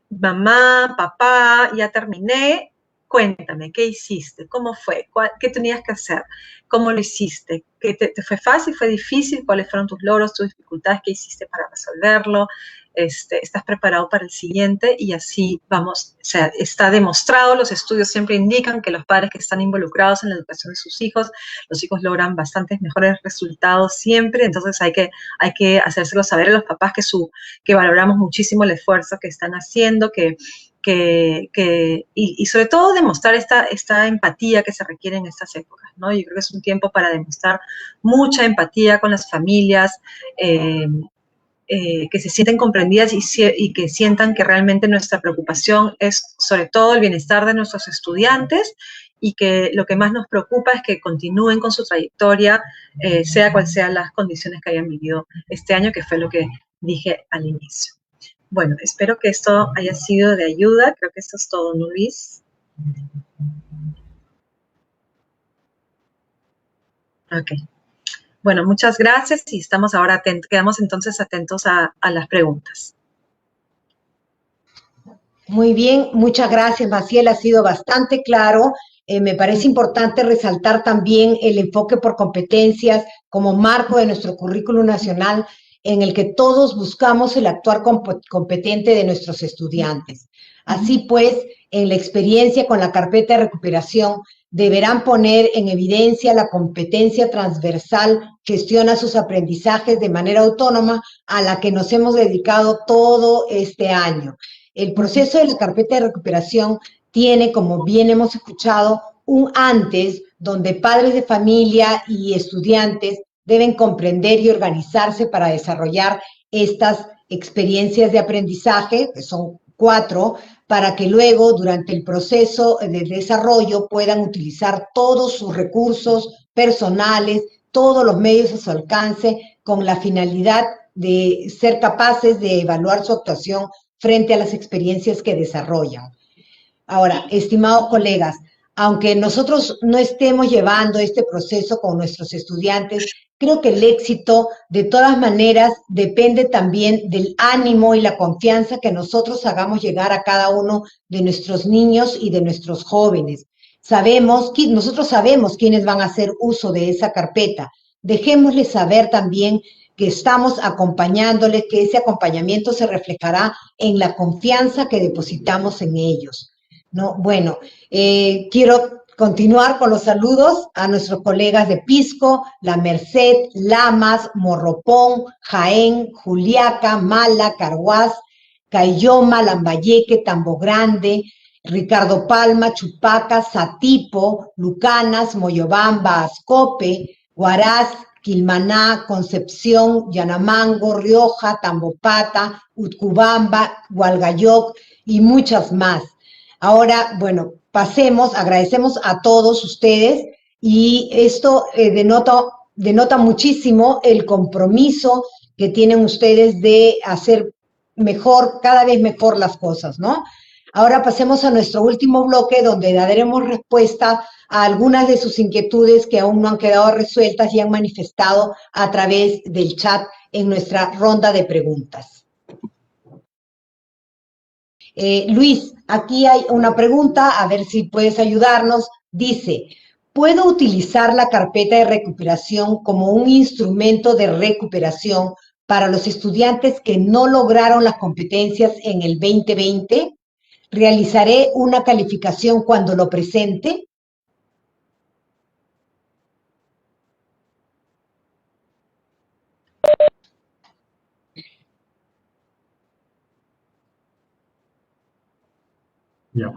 mamá, papá, ya terminé, cuéntame, ¿qué hiciste? ¿Cómo fue? ¿Qué tenías que hacer? ¿Cómo lo hiciste? ¿Te fue fácil? ¿Fue difícil? ¿Cuáles fueron tus logros, tus dificultades? ¿Qué hiciste para resolverlo? estás preparado para el siguiente, y así vamos. O sea, está demostrado, los estudios siempre indican que los padres que están involucrados en la educación de sus hijos, los hijos logran bastantes mejores resultados siempre. Entonces hay que hacérselo saber a los papás que valoramos muchísimo el esfuerzo que están haciendo, y sobre todo demostrar esta empatía que se requiere en estas épocas, ¿no? Yo creo que es un tiempo para demostrar mucha empatía con las familias, que se sienten comprendidas y que sientan que realmente nuestra preocupación es sobre todo el bienestar de nuestros estudiantes, y que lo que más nos preocupa es que continúen con su trayectoria, sea cual sean las condiciones que hayan vivido este año, que fue lo que dije al inicio. Bueno, espero que esto haya sido de ayuda. Creo que esto es todo, ¿no, Luis? Ok. Bueno, muchas gracias, y estamos ahora quedamos entonces atentos a las preguntas. Muy bien, muchas gracias, Maciel, ha sido bastante claro. Me parece importante resaltar también el enfoque por competencias como marco de nuestro currículum nacional, en el que todos buscamos el actuar competente de nuestros estudiantes. Así pues, en la experiencia con la carpeta de recuperación, deberán poner en evidencia la competencia transversal, gestiona sus aprendizajes de manera autónoma, a la que nos hemos dedicado todo este año. El proceso de la carpeta de recuperación tiene, como bien hemos escuchado, un antes, donde padres de familia y estudiantes deben comprender y organizarse para desarrollar estas experiencias de aprendizaje, que son 4, para que luego, durante el proceso de desarrollo, puedan utilizar todos sus recursos personales, todos los medios a su alcance, con la finalidad de ser capaces de evaluar su actuación frente a las experiencias que desarrollan. Ahora, estimados colegas, aunque nosotros no estemos llevando este proceso con nuestros estudiantes, creo que el éxito, de todas maneras, depende también del ánimo y la confianza que nosotros hagamos llegar a cada uno de nuestros niños y de nuestros jóvenes. Nosotros sabemos quiénes van a hacer uso de esa carpeta. Dejémosles saber también que estamos acompañándoles, que ese acompañamiento se reflejará en la confianza que depositamos en ellos, ¿no? Bueno, quiero continuar con los saludos a nuestros colegas de Pisco, La Merced, Lamas, Morropón, Jaén, Juliaca, Mala, Carhuaz, Cayoma, Lambayeque, Tambo Grande, Ricardo Palma, Chupaca, Satipo, Lucanas, Moyobamba, Ascope, Huaraz, Quilmaná, Concepción, Yanamango, Rioja, Tambopata, Utcubamba, Hualgayoc y muchas más. Ahora, bueno, agradecemos a todos ustedes, y esto denota muchísimo el compromiso que tienen ustedes de hacer mejor, cada vez mejor las cosas, ¿no? Ahora pasemos a nuestro último bloque, donde daremos respuesta a algunas de sus inquietudes que aún no han quedado resueltas y han manifestado a través del chat en nuestra ronda de preguntas. Luis, aquí hay una pregunta, a ver si puedes ayudarnos. Dice, ¿puedo utilizar la carpeta de recuperación como un instrumento de recuperación para los estudiantes que no lograron las competencias en el 2020? ¿Realizaré una calificación cuando lo presente? Ya.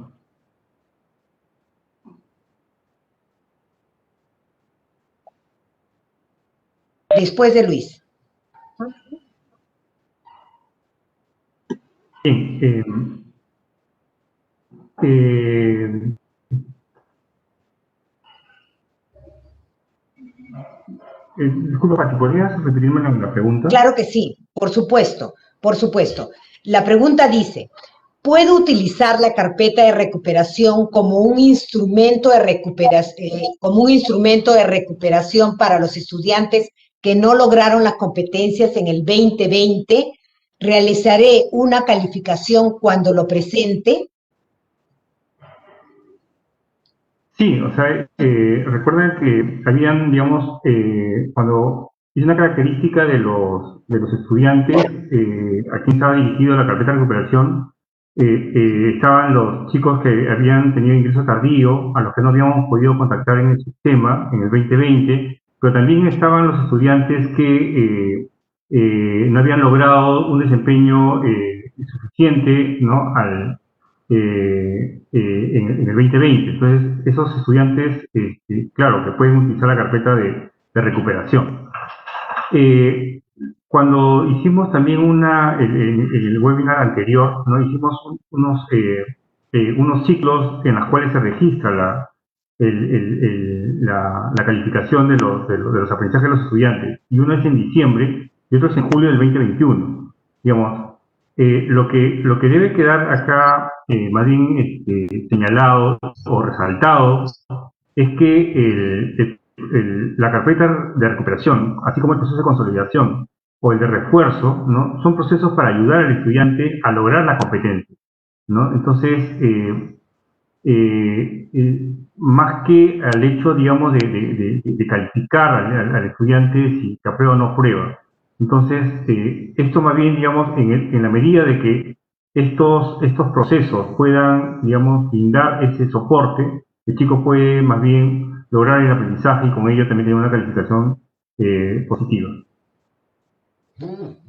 Después de Luis. Bien. Disculpa, Pati, ¿podrías repetirme la pregunta? Claro que sí, por supuesto, por supuesto. La pregunta dice, ¿puedo utilizar la carpeta de recuperación como un instrumento de recuperación para los estudiantes que no lograron las competencias en el 2020? ¿Realizaré una calificación cuando lo presente? Sí, o sea, recuerden que habían, digamos, cuando es una característica de los estudiantes a quien estaba dirigido la carpeta de recuperación. Estaban los chicos que habían tenido ingreso tardío, a los que no habíamos podido contactar en el sistema en el 2020, pero también estaban los estudiantes que no habían logrado un desempeño suficiente, ¿no? En el 2020. Entonces, esos estudiantes, claro, que pueden utilizar la carpeta de recuperación. Cuando hicimos también en el webinar anterior, ¿no? Hicimos unos ciclos en los cuales se registra la calificación de los aprendizajes de los estudiantes, y uno es en diciembre y otro es en julio del 2021. Digamos, lo que debe quedar acá más bien señalado o resaltado es que la carpeta de recuperación, así como el proceso de consolidación o el de refuerzo, ¿no? Son procesos para ayudar al estudiante a lograr la competencia, ¿no? Entonces, más que al hecho, digamos, de calificar al estudiante si aprueba o no aprueba. Entonces, esto más bien, digamos, en la medida de que estos procesos puedan, digamos, brindar ese soporte, el chico puede más bien lograr el aprendizaje y con ello también tener una calificación positiva.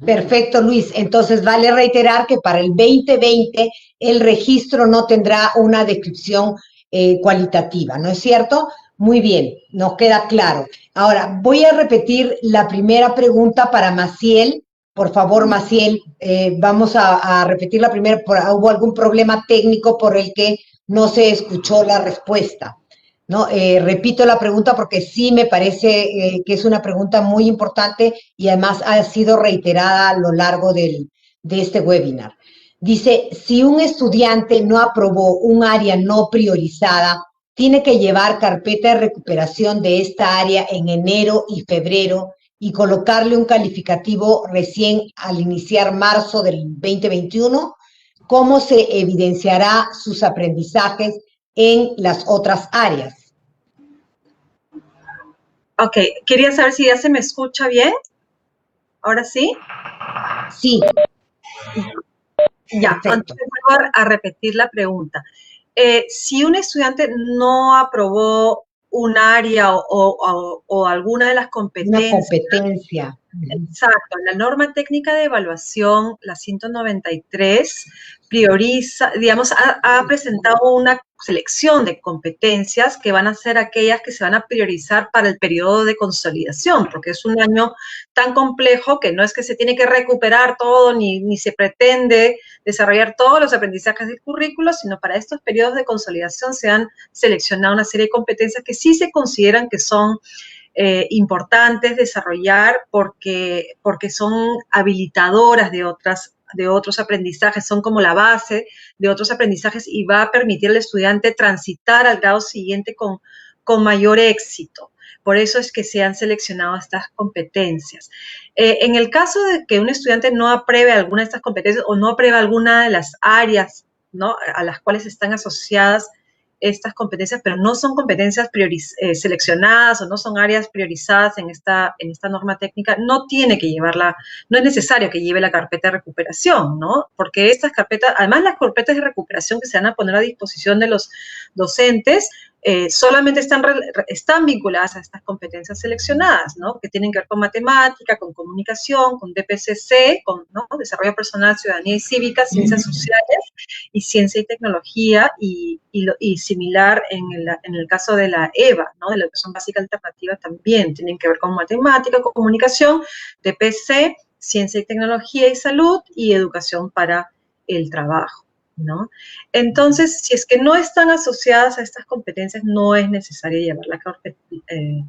Perfecto, Luis. Entonces, vale reiterar que para el 2020 el registro no tendrá una descripción cualitativa, ¿no es cierto? Muy bien, nos queda claro. Ahora, voy a repetir la primera pregunta para Maciel. Por favor, Maciel, vamos a repetir la primera. ¿Hubo algún problema técnico por el que no se escuchó la respuesta? ¿No? Repito la pregunta porque sí me parece que es una pregunta muy importante y además ha sido reiterada a lo largo de este webinar. Dice, si un estudiante no aprobó un área no priorizada, tiene que llevar carpeta de recuperación de esta área en enero y febrero y colocarle un calificativo recién al iniciar marzo del 2021. ¿Cómo se evidenciará sus aprendizajes en las otras áreas? Ok, quería saber si ya se me escucha bien. ¿Ahora sí? Sí. Ya, antes de a repetir la pregunta. Si un estudiante no aprobó un área o alguna de las competencias. Una competencia. Exacto, la norma técnica de evaluación, la 193, prioriza, digamos, ha presentado una selección de competencias que van a ser aquellas que se van a priorizar para el periodo de consolidación, porque es un año tan complejo que no es que se tiene que recuperar todo ni se pretende desarrollar todos los aprendizajes del currículo, sino para estos periodos de consolidación se han seleccionado una serie de competencias que sí se consideran que son importantes desarrollar porque son habilitadoras de otros aprendizajes, son como la base de otros aprendizajes y va a permitir al estudiante transitar al grado siguiente con mayor éxito. Por eso es que se han seleccionado estas competencias. En el caso de que un estudiante no apruebe alguna de estas competencias o no apruebe alguna de las áreas, ¿no?, a las cuales están asociadas estas competencias, pero no son competencias seleccionadas o no son áreas priorizadas en esta norma técnica, no tiene que llevarla, no es necesario que lleve la carpeta de recuperación, ¿no? Porque estas carpetas, además las carpetas de recuperación que se van a poner a disposición de los docentes, solamente están vinculadas a estas competencias seleccionadas, ¿no? Que tienen que ver con matemática, con comunicación, con DPCC, con, ¿no?, desarrollo personal, ciudadanía y cívica, ciencias sociales y ciencia y tecnología y similar en el caso de la EVA, ¿no?, de la educación básica alternativa también tienen que ver con matemática, con comunicación, DPC, ciencia y tecnología y salud y educación para el trabajo, ¿no? Entonces, si es que no están asociadas a estas competencias, no es necesario llevar la carpeta,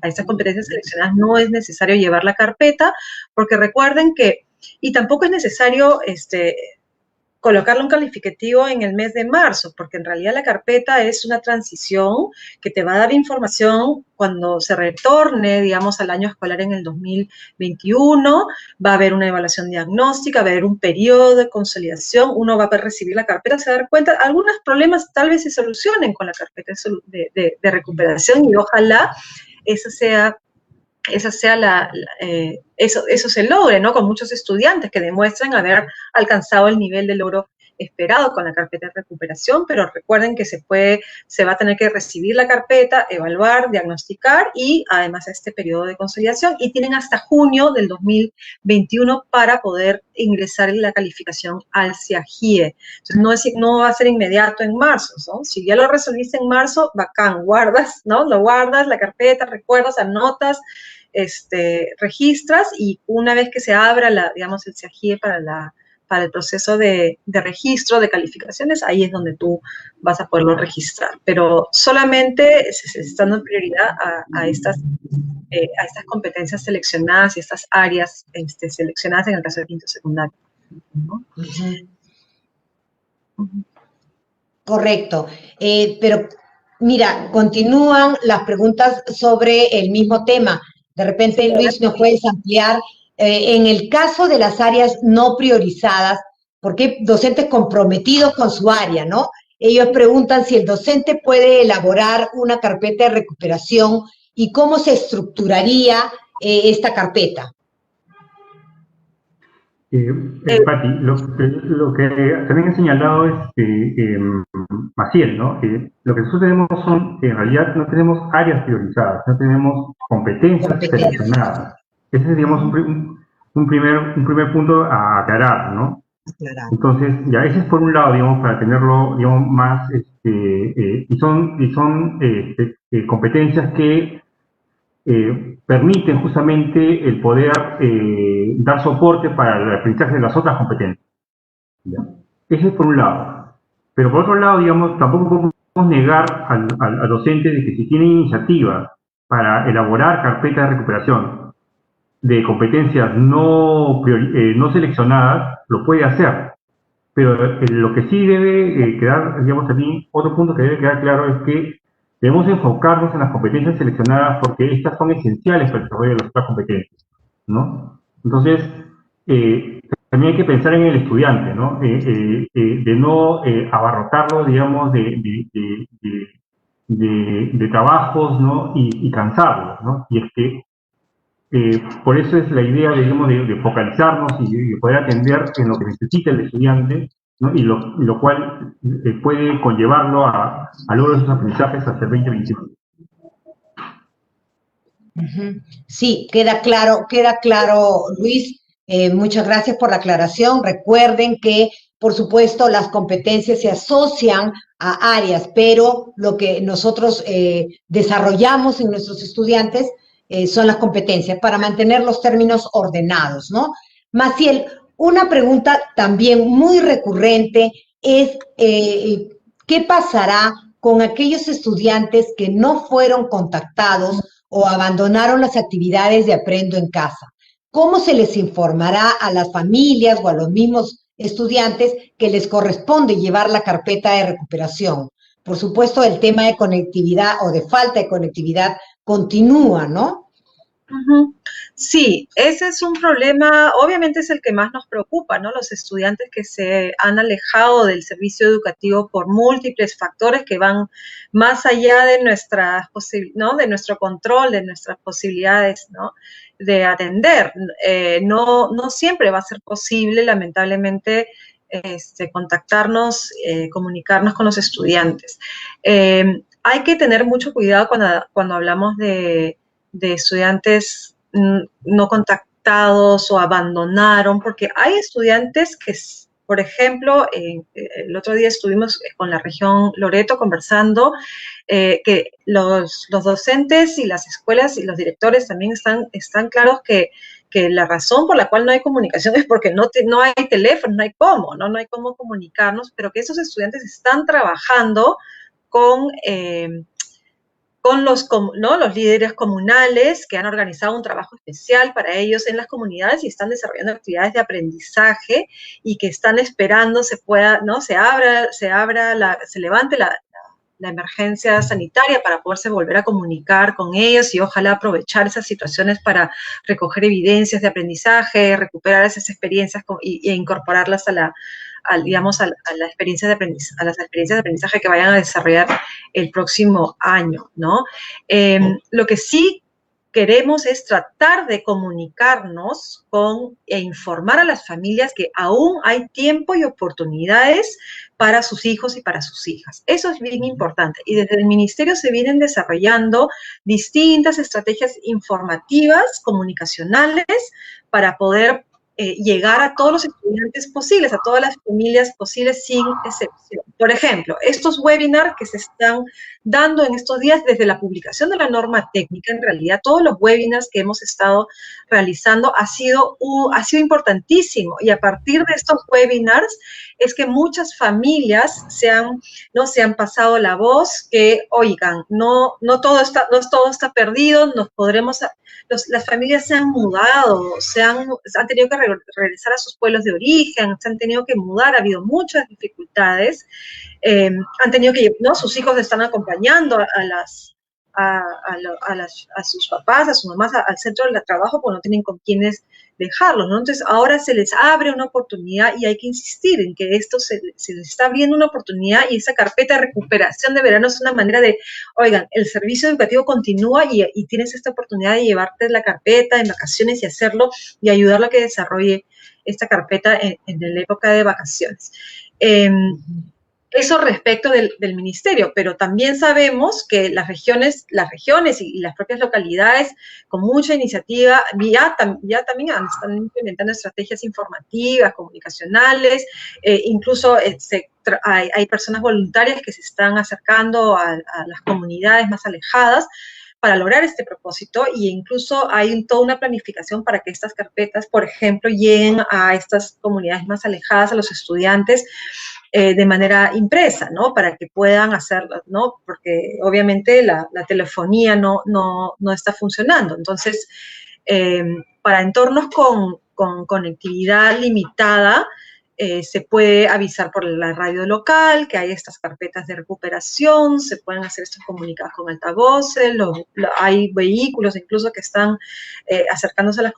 a estas competencias seleccionadas no es necesario llevar la carpeta, porque recuerden que, y tampoco es necesario colocarle un calificativo en el mes de marzo, porque en realidad la carpeta es una transición que te va a dar información cuando se retorne, digamos, al año escolar en el 2021, va a haber una evaluación diagnóstica, va a haber un periodo de consolidación, uno va a recibir la carpeta, se va a dar cuenta, algunos problemas tal vez se solucionen con la carpeta de recuperación y ojalá esa sea esa sea eso se logre, ¿no? Con muchos estudiantes que demuestren haber alcanzado el nivel de logro esperado con la carpeta de recuperación, pero recuerden que se va a tener que recibir la carpeta, evaluar, diagnosticar y además este periodo de consolidación, y tienen hasta junio del 2021 para poder ingresar en la calificación al CIAGIE. Entonces no va a ser inmediato en marzo, ¿no? Si ya lo resolviste en marzo, bacán, guardas, ¿no? Lo guardas, la carpeta, recuerdas, anotas, registras, y una vez que se abra digamos, el CIAGIE para el proceso de registro de calificaciones, ahí es donde tú vas a poderlo registrar. Pero solamente se está dando prioridad a estas competencias seleccionadas y estas áreas seleccionadas en el caso del quinto secundario, ¿no? Correcto. Pero mira, continúan las preguntas sobre el mismo tema. De repente, sí, Luis, ¿nos puedes ampliar? En el caso de las áreas no priorizadas, porque hay docentes comprometidos con su área, ¿no? Ellos preguntan si el docente puede elaborar una carpeta de recuperación y cómo se estructuraría esta carpeta. Pati, lo que también ha señalado Maciel, ¿no? Lo que nosotros tenemos en realidad no tenemos áreas priorizadas, no tenemos competencias seleccionadas. Ese es, digamos, un primer punto a aclarar, ¿no? Entonces, ya ese es por un lado, digamos, para tenerlo, digamos, más, y son competencias que permiten justamente el poder dar soporte para el aprendizaje de las otras competencias. ¿Ya? Ese es por un lado. Pero por otro lado, digamos, tampoco podemos negar al docente de que si tiene iniciativa para elaborar carpeta de recuperación de competencias no seleccionadas, lo puede hacer. Pero lo que sí debe quedar, digamos, también otro punto que debe quedar claro es que debemos enfocarnos en las competencias seleccionadas porque estas son esenciales para el desarrollo de las otras competencias, ¿no? Entonces, también hay que pensar en el estudiante, ¿no? De no abarrotarlo, digamos, de trabajos, ¿no? Y cansarlo, ¿no? Y es que por eso es la idea, digamos, de focalizarnos y de poder atender en lo que necesita el estudiante, ¿no? Y lo cual puede conllevarlo a lograr esos aprendizajes hacia el 2021. Sí, queda claro, Luis. Muchas gracias por la aclaración. Recuerden que, por supuesto, las competencias se asocian a áreas, pero lo que nosotros desarrollamos en nuestros estudiantes son las competencias para mantener los términos ordenados, ¿no? Maciel, una pregunta también muy recurrente es ¿qué pasará con aquellos estudiantes que no fueron contactados o abandonaron las actividades de Aprendo en Casa? ¿Cómo se les informará a las familias o a los mismos estudiantes que les corresponde llevar la carpeta de recuperación? Por supuesto, el tema de conectividad o de falta de conectividad continúa, ¿no? Sí, ese es un problema, obviamente es el que más nos preocupa, ¿no? Los estudiantes que se han alejado del servicio educativo por múltiples factores que van más allá de ¿no? De nuestro control, de nuestras posibilidades, ¿no? De atender. No siempre va a ser posible, lamentablemente, contactarnos, comunicarnos con los estudiantes. Hay que tener mucho cuidado cuando hablamos de estudiantes no contactados o abandonaron, porque hay estudiantes que, por ejemplo, el otro día estuvimos con la región Loreto conversando, que los docentes y las escuelas y los directores también están claros que la razón por la cual no hay comunicación es porque no hay teléfono, no hay cómo comunicarnos, pero que esos estudiantes están trabajando con los líderes comunales que han organizado un trabajo especial para ellos en las comunidades y están desarrollando actividades de aprendizaje y que están esperando se levante la emergencia sanitaria para poderse volver a comunicar con ellos y ojalá aprovechar esas situaciones para recoger evidencias de aprendizaje, recuperar esas experiencias e incorporarlas a las experiencias de aprendizaje que vayan a desarrollar el próximo año, ¿no? Lo que sí queremos es tratar de comunicarnos e informar a las familias que aún hay tiempo y oportunidades para sus hijos y para sus hijas. Eso es bien importante. Y desde el Ministerio se vienen desarrollando distintas estrategias informativas, comunicacionales, para poder llegar a todos los estudiantes posibles, a todas las familias posibles sin excepción. Por ejemplo, estos webinars que se están dando en estos días desde la publicación de la norma técnica, en realidad todos los webinars que hemos estado realizando ha sido importantísimo, y a partir de estos webinars es que muchas familias se han pasado la voz que, oigan, no todo está perdido, las familias se han mudado, han tenido que regresar a sus pueblos de origen, se han tenido que mudar, ha habido muchas dificultades, han tenido que, sus hijos están acompañando a sus papás, a sus mamás al centro del trabajo, porque no tienen con quiénes dejarlos, ¿no? Entonces, ahora se les abre una oportunidad y hay que insistir en que esto se les está abriendo una oportunidad, y esa carpeta de recuperación de verano es una manera de, oigan, el servicio educativo continúa y tienes esta oportunidad de llevarte la carpeta en vacaciones y hacerlo y ayudarlo a que desarrolle esta carpeta en la época de vacaciones. Eso respecto del ministerio, pero también sabemos que las regiones y las propias localidades, con mucha iniciativa, ya también están implementando estrategias informativas, comunicacionales, incluso hay personas voluntarias que se están acercando a las comunidades más alejadas para lograr este propósito, e incluso hay toda una planificación para que estas carpetas, por ejemplo, lleguen a estas comunidades más alejadas, a los estudiantes, de manera impresa, ¿no? Para que puedan hacerlo, ¿no? Porque obviamente la telefonía no está funcionando. Entonces, para entornos con conectividad limitada, se puede avisar por la radio local que hay estas carpetas de recuperación, se pueden hacer estos comunicados con altavoces, hay vehículos incluso que están acercándose a las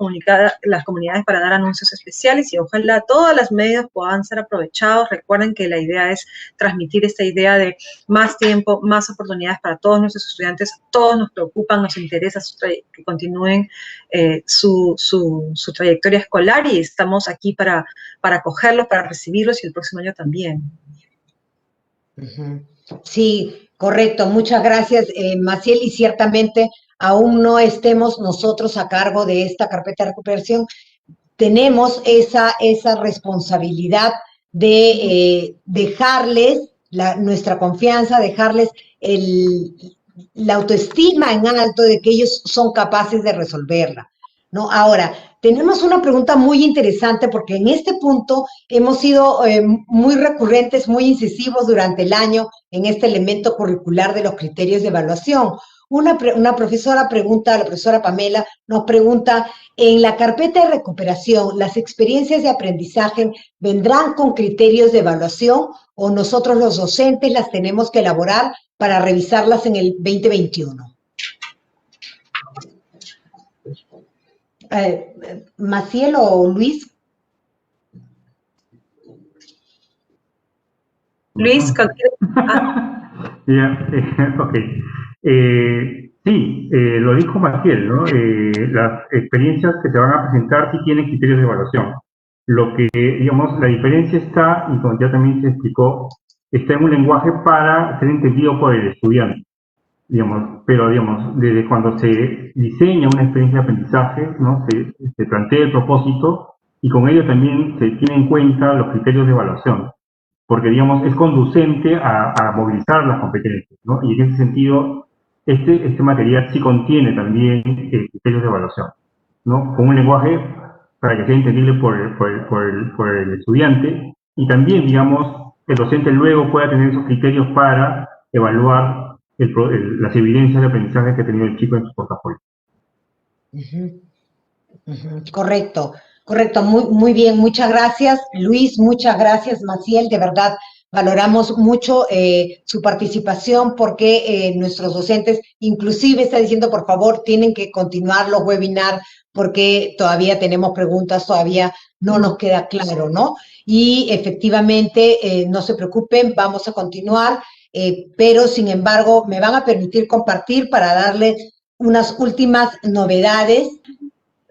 comunidades para dar anuncios especiales, y ojalá todos los medios puedan ser aprovechados. Recuerden que la idea es transmitir esta idea de más tiempo, más oportunidades para todos nuestros estudiantes. Todos nos preocupan, nos interesa que continúen su trayectoria escolar, y estamos aquí para acogerlos, para recibirlos, y el próximo año también. Sí, correcto. Muchas gracias, Maciel, y ciertamente aún no estemos nosotros a cargo de esta carpeta de recuperación. Tenemos esa responsabilidad de dejarles nuestra confianza, dejarles la autoestima en alto de que ellos son capaces de resolverla, ¿no? Ahora, tenemos una pregunta muy interesante, porque en este punto hemos sido muy recurrentes, muy incisivos durante el año en este elemento curricular de los criterios de evaluación. Una profesora pregunta, la profesora Pamela nos pregunta, en la carpeta de recuperación, ¿las experiencias de aprendizaje vendrán con criterios de evaluación o nosotros los docentes las tenemos que elaborar para revisarlas en el 2021? Maciel o Luis. Luis, ok. Sí, lo dijo Maciel, ¿no? Las experiencias que se van a presentar sí tienen criterios de evaluación. Lo que, digamos, la diferencia está, y como ya también se explicó, está en un lenguaje para ser entendido por el estudiante, digamos, pero, digamos, desde cuando se diseña una experiencia de aprendizaje, ¿no? Se plantea el propósito, y con ello también se tiene en cuenta los criterios de evaluación, porque, digamos, es conducente a movilizar las competencias, ¿no? Y en ese sentido, este material sí contiene también criterios de evaluación, ¿no? Con un lenguaje para que sea entendible por el estudiante, y también, digamos, el docente luego pueda tener esos criterios para evaluar las evidencias de aprendizaje que ha tenido el chico en su portafolio. Correcto, muy bien, muchas gracias, Luis, muchas gracias, Maciel, de verdad valoramos mucho su participación, porque nuestros docentes inclusive están diciendo, por favor, tienen que continuar los webinars porque todavía tenemos preguntas, todavía no nos queda claro, ¿no? Y efectivamente, no se preocupen, vamos a continuar, pero sin embargo, me van a permitir compartir para darle unas últimas novedades.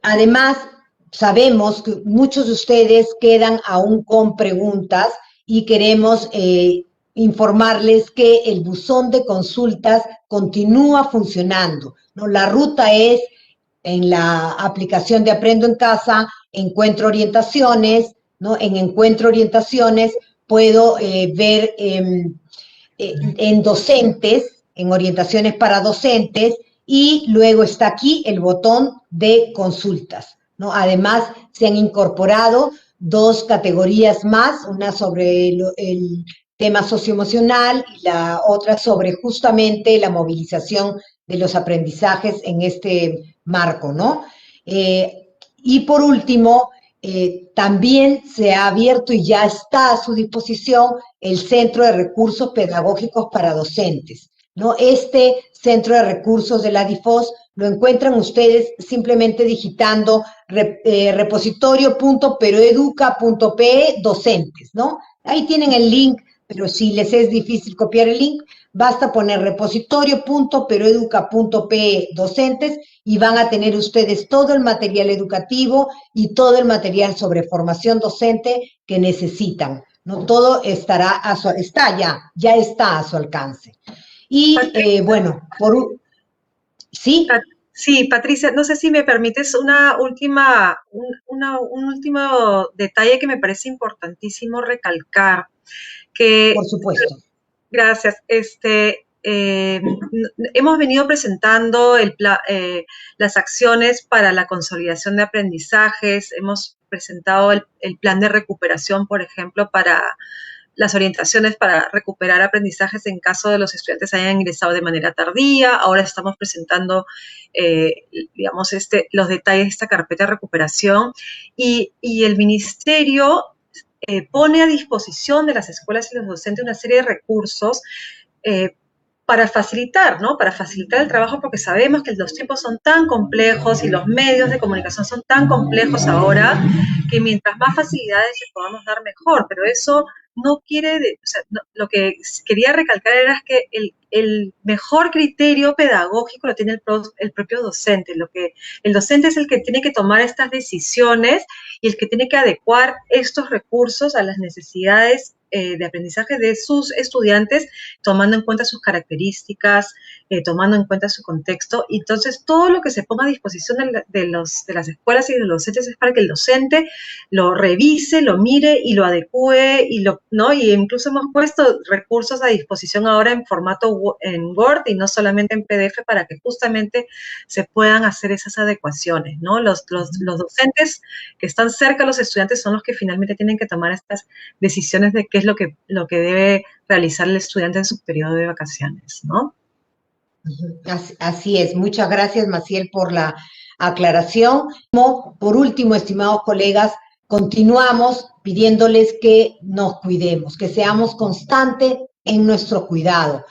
Además, sabemos que muchos de ustedes quedan aún con preguntas y queremos informarles que el buzón de consultas continúa funcionando, ¿no? La ruta es en la aplicación de Aprendo en Casa, encuentro orientaciones, ¿no? En encuentro orientaciones puedo ver en docentes, en orientaciones para docentes, y luego está aquí el botón de consultas, ¿no? Además, se han incorporado dos categorías más, una sobre el tema socioemocional y la otra sobre justamente la movilización de los aprendizajes en este marco, ¿no? Y por último, también se ha abierto y ya está a su disposición el Centro de Recursos Pedagógicos para Docentes, ¿no? Este Centro de Recursos de la DIFOS lo encuentran ustedes simplemente digitando repositorio.peroeduca.pe docentes, ¿no? Ahí tienen el link, pero si les es difícil copiar el link, basta poner repositorio.peroeduca.pe docentes y van a tener ustedes todo el material educativo y todo el material sobre formación docente que necesitan, ¿no? Todo estará ya está a su alcance. Y bueno, ¿sí? Sí, Patricia, no sé si me permites un último detalle que me parece importantísimo recalcar. Por supuesto. Gracias. Hemos venido presentando las acciones para la consolidación de aprendizajes, hemos presentado el plan de recuperación, por ejemplo, para las orientaciones para recuperar aprendizajes en caso de los estudiantes hayan ingresado de manera tardía. Ahora estamos presentando, digamos, los detalles de esta carpeta de recuperación y el Ministerio pone a disposición de las escuelas y los docentes una serie de recursos para facilitar, ¿no? Para facilitar el trabajo, porque sabemos que los tiempos son tan complejos y los medios de comunicación son tan complejos ahora que mientras más facilidades les podamos dar, mejor. Pero eso no quiere, o sea, no, lo que quería recalcar era que el mejor criterio pedagógico lo tiene el propio docente. El docente es el que tiene que tomar estas decisiones y el que tiene que adecuar estos recursos a las necesidades de aprendizaje de sus estudiantes, tomando en cuenta sus características, tomando en cuenta su contexto. Y entonces, todo lo que se ponga a disposición de las escuelas y de los docentes es para que el docente lo revise, lo mire y lo adecue, ¿no? Y incluso hemos puesto recursos a disposición ahora en formato en Word y no solamente en PDF para que justamente se puedan hacer esas adecuaciones, ¿no? Los docentes que están cerca de los estudiantes son los que finalmente tienen que tomar estas decisiones de qué es lo que debe realizar el estudiante en su periodo de vacaciones, ¿no? Así es. Muchas gracias, Maciel, por la aclaración. Por último, estimados colegas, continuamos pidiéndoles que nos cuidemos, que seamos constantes en nuestro cuidado.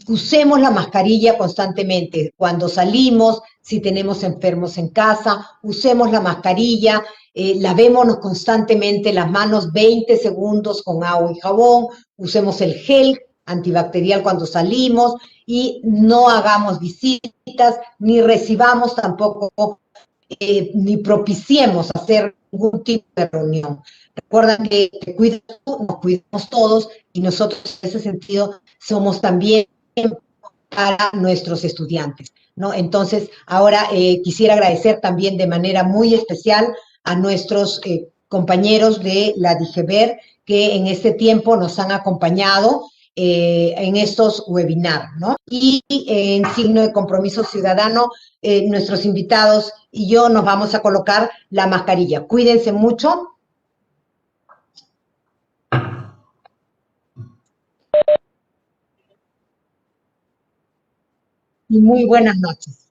Usemos la mascarilla constantemente. Cuando salimos, si tenemos enfermos en casa, usemos la mascarilla, lavémonos constantemente las manos 20 segundos con agua y jabón, usemos el gel antibacterial cuando salimos y no hagamos visitas, ni recibamos tampoco, ni propiciemos hacer ningún tipo de reunión. Recuerden que te cuidas tú, nos cuidamos todos y nosotros en ese sentido somos también para nuestros estudiantes, ¿no? Entonces, ahora quisiera agradecer también de manera muy especial a nuestros compañeros de la DIGEBER que en este tiempo nos han acompañado en estos webinars, ¿no? Y en signo de compromiso ciudadano, nuestros invitados y yo nos vamos a colocar la mascarilla. Cuídense mucho. Y muy buenas noches.